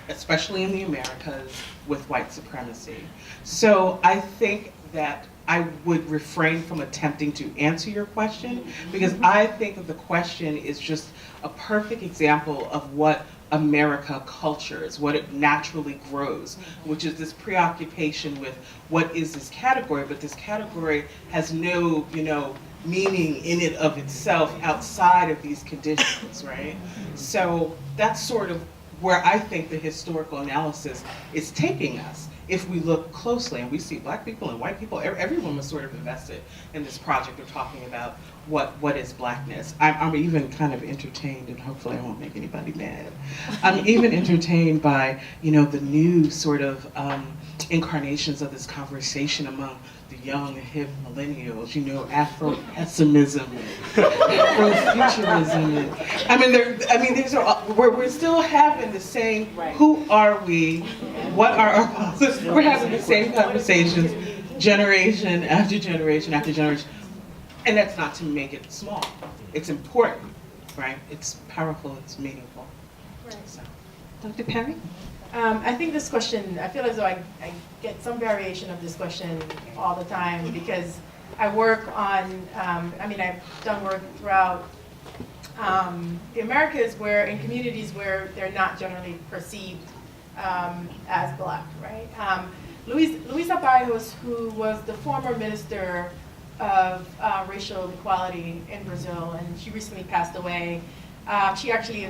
especially in the Americas, with white supremacy. So I think that I would refrain from attempting to answer your question, because I think that the question is just a perfect example of what America cultures, what it naturally grows, which is this preoccupation with what is this category, but this category has no, you know, meaning in it of itself outside of these conditions, right? So that's sort of where I think the historical analysis is taking us. If we look closely and we see black people and white people, everyone was sort of invested in this project of talking about what is blackness. I'm even kind of entertained, and hopefully I won't make anybody mad. I'm even entertained by, you know, the new sort of incarnations of this conversation among the young, hip millennials, you know, Afro-pessimism, Afro-futurism. These are, we're still having the same, who are we, what are our policies? We're having the same conversations, generation after generation after generation. And that's not to make it small. It's important, right? It's powerful, it's meaningful. Right. So. Dr. Perry? I think this question, I feel as though I get some variation of this question all the time, because I work on, I've done work throughout the Americas where, in communities where they're not generally perceived as black, right? Luisa Barrios, who was the former minister of racial equality in Brazil, and she recently passed away. She actually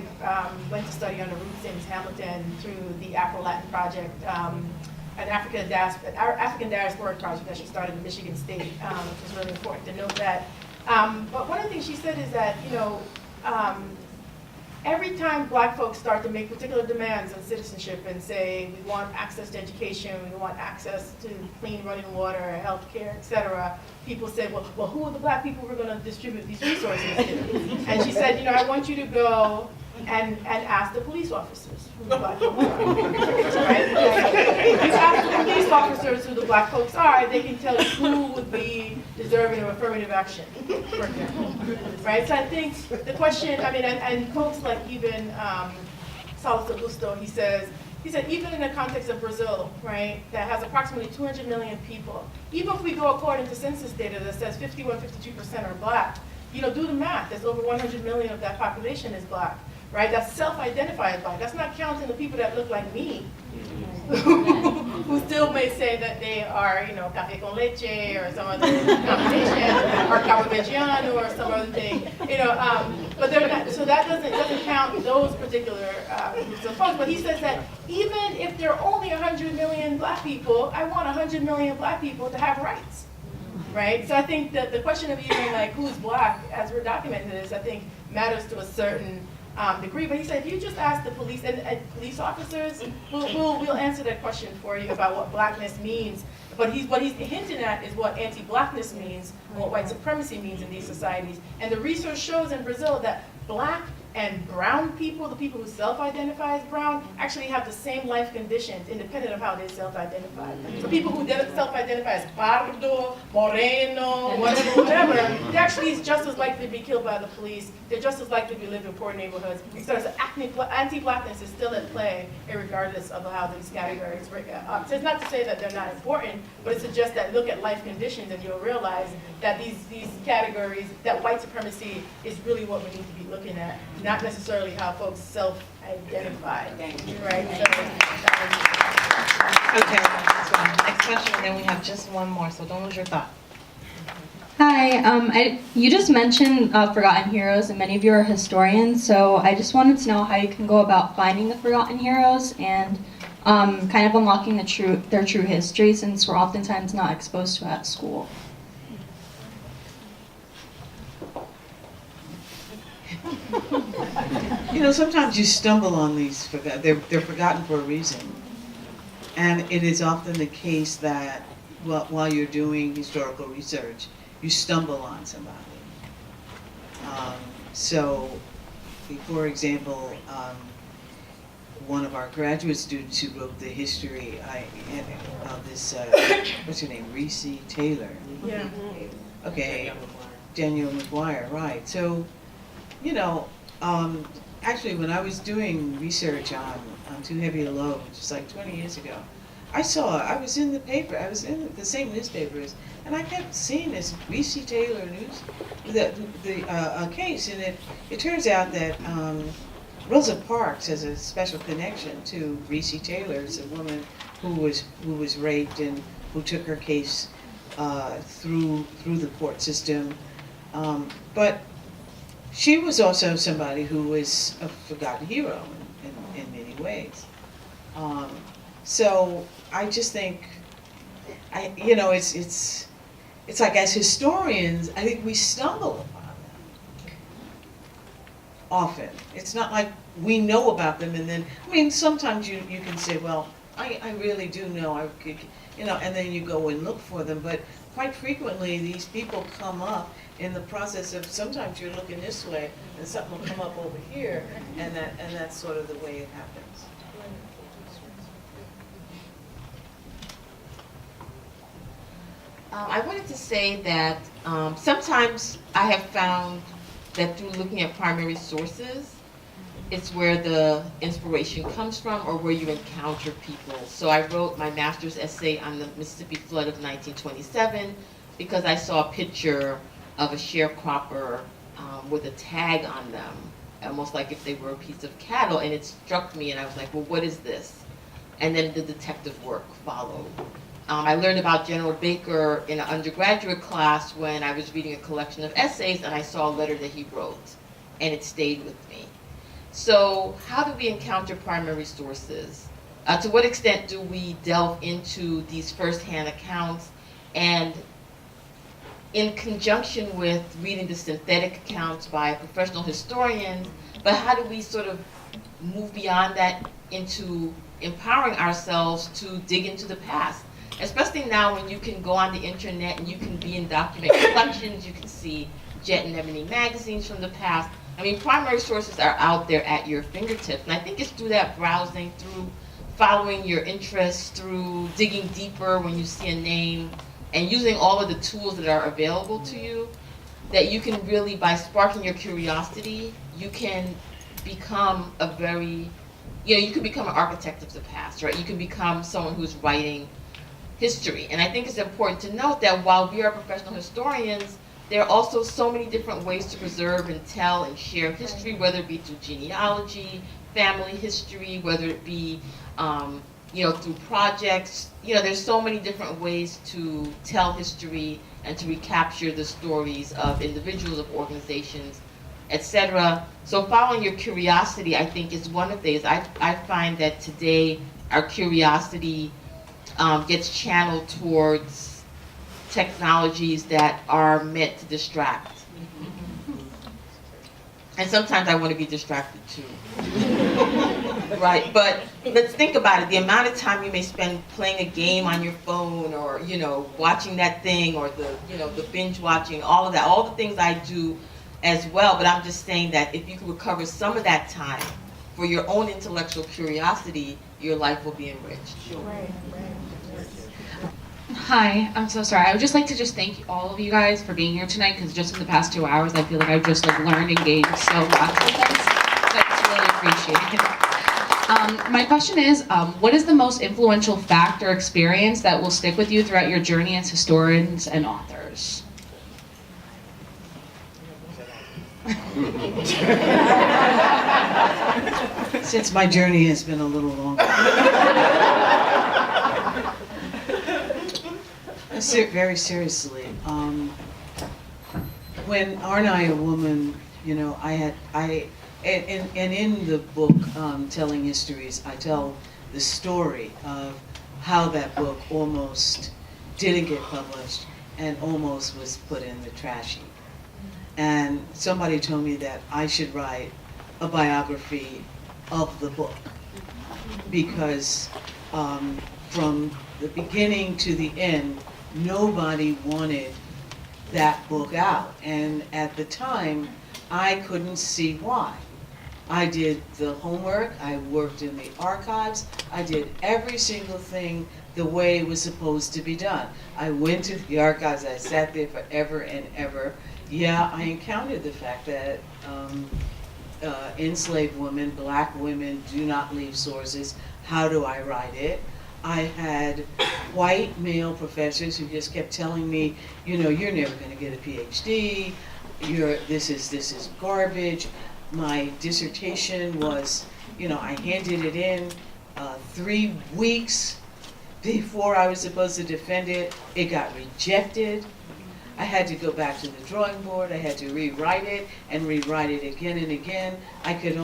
went to study under Ruth Sims Hamilton through the Afro-Latin Project, an African diasporic project that she started in Michigan State, which is really important to note that. But one of the things she said is that, you know, every time black folks start to make particular demands on citizenship and say, we want access to education, we want access to clean running water, health care, et cetera, people say, well, who are the black people we're going to distribute these resources to? And she said, you know, I want you to go and ask the police officers who the black folks are. Right? If you ask the police officers who the black folks are, they can tell you who would be deserving of affirmative action, for example. Right? So I think the question, and folks like even Salas Augusto, he said, even in the context of Brazil, right, that has approximately 200 million people, even if we go according to census data that says 51-52% are black, you know, do the math. There's over 100 million of that population is black, right? That's self-identified black. That's not counting the people that look like me, who still may say that they are, you know, café con leche or some other combination, or Cabo or some other thing, you know. But they're not. So that doesn't count those particular groups of folks. But he says that even if there are only 100 million black people, I want 100 million black people to have rights, right? So I think that the question of even like who's black, as we're documenting this, I think matters to a certain degree. But he said, if you just ask the police and police officers, we'll answer that question for you about what blackness means. But what he's hinting at is what anti-blackness means, and what white supremacy means in these societies. And the research shows in Brazil that black and brown people, the people who self-identify as brown, actually have the same life conditions independent of how they self-identify. So people who self-identify as pardo, moreno, whatever, they actually is just as likely to be killed by the police. They're just as likely to live in poor neighborhoods. So anti-blackness is still at play, regardless of how these categories break up. So it's not to say that they're not important, but it suggests that look at life conditions and you'll realize that these categories, that white supremacy is really what we need to be looking at, not necessarily how folks identified. Thank you. Right. Okay, that's fine. Next question, and then we have just one more, so don't lose your thought. Hi, you just mentioned forgotten heroes, and many of you are historians, so I just wanted to know how you can go about finding the forgotten heroes and kind of unlocking their true history, since we're oftentimes not exposed to it at school. You know, sometimes you stumble on these, they're forgotten for a reason. And it is often the case that while you're doing historical research, you stumble on somebody. So, for example, one of our graduate students who wrote the history of this, what's her name, Reese Taylor? Yeah. Okay, Danielle McGuire, right. So, you know, actually when I was doing research on Too Heavy a Load, which is like 20 years ago, I was in the paper, I was in the same newspapers, and I kept seeing this Reese Taylor news, the case, and it turns out that Rosa Parks has a special connection to Reese Taylor. It's a woman who was raped and who took her case through the court system, but she was also somebody who was a forgotten hero in many ways. So I just think, it's like as historians, I think we stumble upon them often. It's not like we know about them and then, I mean, sometimes you can say, well, I really do know, and then you go and look for them, but quite frequently these people come up in the process of, sometimes you're looking this way and something will come up over here, and that's sort of the way it happens. I wanted to say that sometimes I have found that through looking at primary sources, it's where the inspiration comes from or where you encounter people. So I wrote my master's essay on the Mississippi flood of 1927 because I saw a picture of a sharecropper with a tag on them, almost like if they were a piece of cattle, and it struck me and I was like, well, what is this? And then the detective work followed. I learned about General Baker in an undergraduate class when I was reading a collection of essays and I saw a letter that he wrote, and it stayed with me. So how do we encounter primary sources? To what extent do we delve into these firsthand accounts, and in conjunction with reading the synthetic accounts by professional historians, but how do we sort of move beyond that into empowering ourselves to dig into the past? Especially now when you can go on the internet and you can be in document collections, you can see Jet and Ebony magazines from the past. I mean, primary sources are out there at your fingertips. And I think it's through that browsing, through following your interests, through digging deeper when you see a name, and using all of the tools that are available to you, that you can really, by sparking your curiosity, you can become you can become an architect of the past, right? You can become someone who's writing history. And I think it's important to note that while we are professional historians, there are also so many different ways to preserve and tell and share history, whether it be through genealogy, family history, whether it be through projects. There's so many different ways to tell history and to recapture the stories of individuals, of organizations, etc. So following your curiosity, I think, is one of these. I find that today our curiosity gets channeled towards technologies that are meant to distract. And sometimes I want to be distracted too. Right, but let's think about it. The amount of time you may spend playing a game on your phone, or watching that thing, or the binge watching, all of that, all the things I do as well. But I'm just saying that if you can recover some of that time for your own intellectual curiosity, your life will be enriched. Right. Hi, I'm so sorry. I would just like to thank all of you guys for being here tonight, because just in the past 2 hours, I feel like I've just learned and gained so much with this. So I just really appreciate it. My question is, what is the most influential fact or experience that will stick with you throughout your journey as historians and authors? Since my journey has been a little longer. Very seriously, when Aren't I a Woman, you know, and in the book, Telling Histories, I tell the story of how that book almost didn't get published and almost was put in the trash heap. And somebody told me that I should write a biography of the book because from the beginning to the end, nobody wanted that book out. And at the time, I couldn't see why. I did the homework, I worked in the archives, I did every single thing the way it was supposed to be done. I went to the archives, I sat there forever and ever. Yeah, I encountered the fact that enslaved women, black women, do not leave sources. How do I write it? I had white male professors who just kept telling me, you know, you're never going to get a PhD. This is garbage. My dissertation was, you know, I handed it in 3 weeks before I was supposed to defend it. It got rejected. I had to go back to the drawing board. I had to rewrite it and rewrite it again and again. I could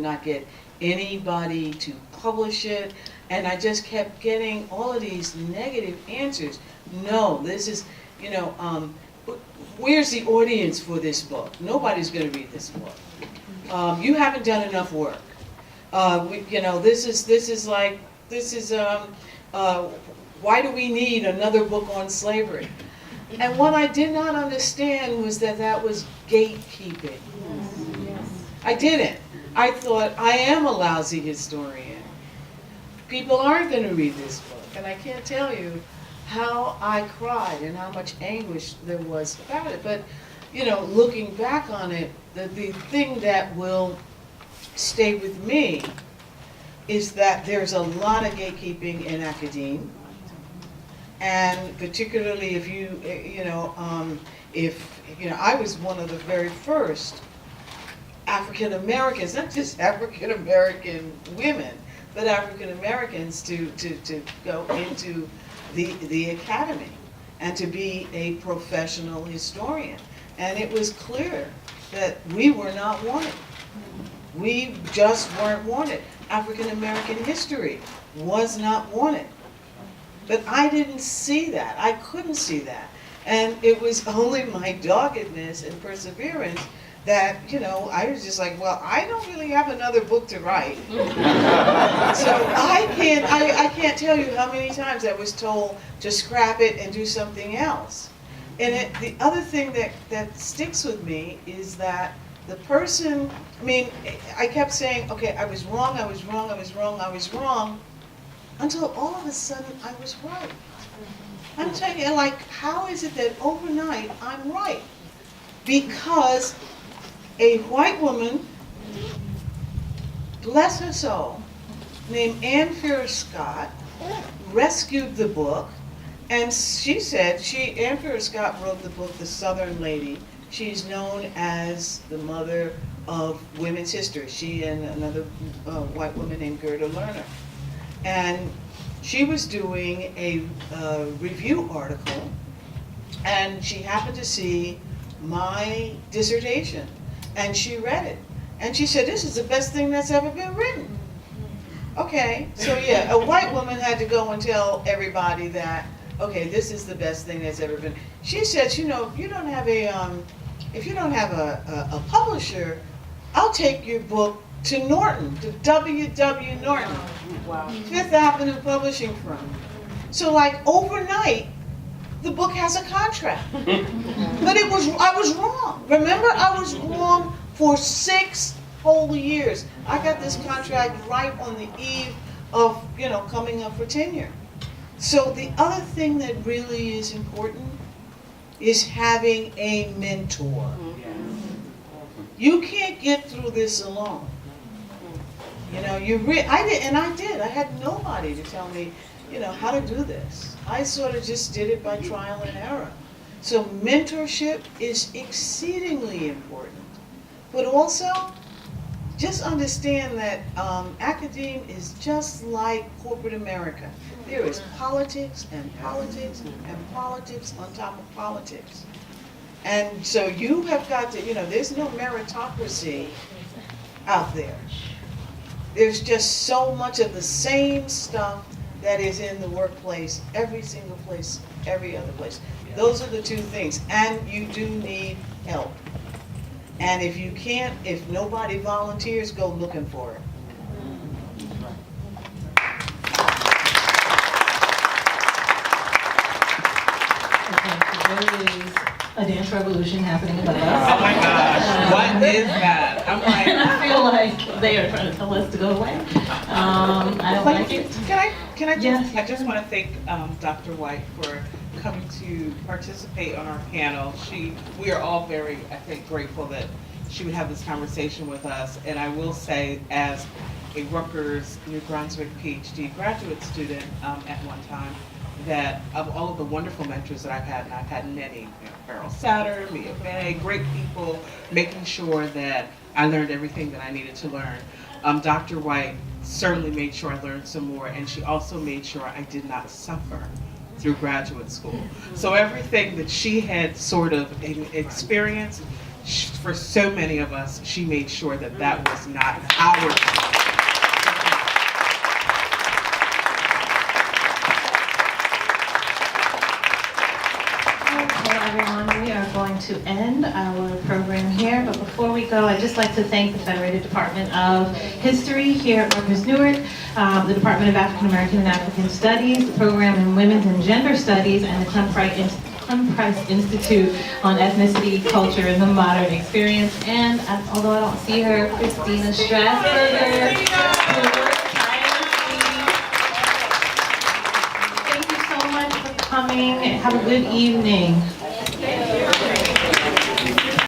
not get anybody to publish it. And I just kept getting all of these negative answers. No, this is, you know, where's the audience for this book? Nobody's going to read this book. You haven't done enough work. You know, why do we need another book on slavery? And what I did not understand was that was gatekeeping. I didn't. I thought, I am a lousy historian. People aren't going to read this book. And I can't tell you how I cried and how much anguish there was about it. But, you know, looking back on it, the thing that will stay with me is that there's a lot of gatekeeping in academia. And particularly if I was one of the very first African Americans, not just African American women, but African Americans to go into the academy and to be a professional historian. And it was clear that we were not wanted. We just weren't wanted. African American history was not wanted. But I didn't see that. I couldn't see that. And it was only my doggedness and perseverance that, you know, I was just like, well, I don't really have another book to write. So I can't tell you how many times I was told to scrap it and do something else. And the other thing that sticks with me is that the person, I kept saying, okay, I was wrong, I was wrong, I was wrong, I was wrong, until all of a sudden I was right. I'm telling you, like, how is it that overnight I'm right? Because a white woman, bless her soul, named Ann Ferris Scott, rescued the book, and she said, Ann Ferris Scott wrote the book, The Southern Lady. She's known as the mother of women's history. She and another white woman named Gerda Lerner. And she was doing a review article, and she happened to see my dissertation, and she read it. And she said, this is the best thing that's ever been written. Okay, so yeah, a white woman had to go and tell everybody that, okay, this is the best thing that's ever been. She said, you know, if you don't have a publisher, I'll take your book to Norton, to W.W. Norton, Fifth Avenue Publishing Firm. So like overnight, the book has a contract. But I was wrong. Remember, I was wrong for 6 whole years. I got this contract right on the eve of, you know, coming up for tenure. So the other thing that really is important is having a mentor. You can't get through this alone. You know, I did. I had nobody to tell me, you know, how to do this. I sort of just did it by trial and error. So mentorship is exceedingly important. But also, just understand that academia is just like corporate America. There is politics and politics and politics on top of politics. And so you have got to, there's no meritocracy out there. There's just so much of the same stuff that is in the workplace, every single place, every other place. Those are the two things. And you do need help. And if you can't, if nobody volunteers, go looking for it. Okay, so there is a dance revolution happening above us. Oh my gosh, what is that? I'm like, And I feel like they are trying to tell us to go away. I don't like it. Can I just, Yes. I just want to thank Dr. White for coming to participate on our panel. We are all very, I think, grateful that she would have this conversation with us. And I will say, as a Rutgers New Brunswick PhD graduate student at one time, that of all of the wonderful mentors that I've had, and I've had many, Beryl Satter, Mia Bay, great people, making sure that I learned everything that I needed to learn. Dr. White certainly made sure I learned some more, and she also made sure I did not suffer through graduate school. So everything that she had sort of experienced, for so many of us, she made sure that that was not ours. Everyone, we are going to end our program here, but before we go, I'd just like to thank the Federated Department of History here at Rutgers-Newark, the Department of African American and African Studies, the Program in Women's and Gender Studies, and the Clem Price Institute on Ethnicity, Culture, and the Modern Experience, and although I don't see her, Christina Strasburger. Thank you so much for coming. Have a good evening.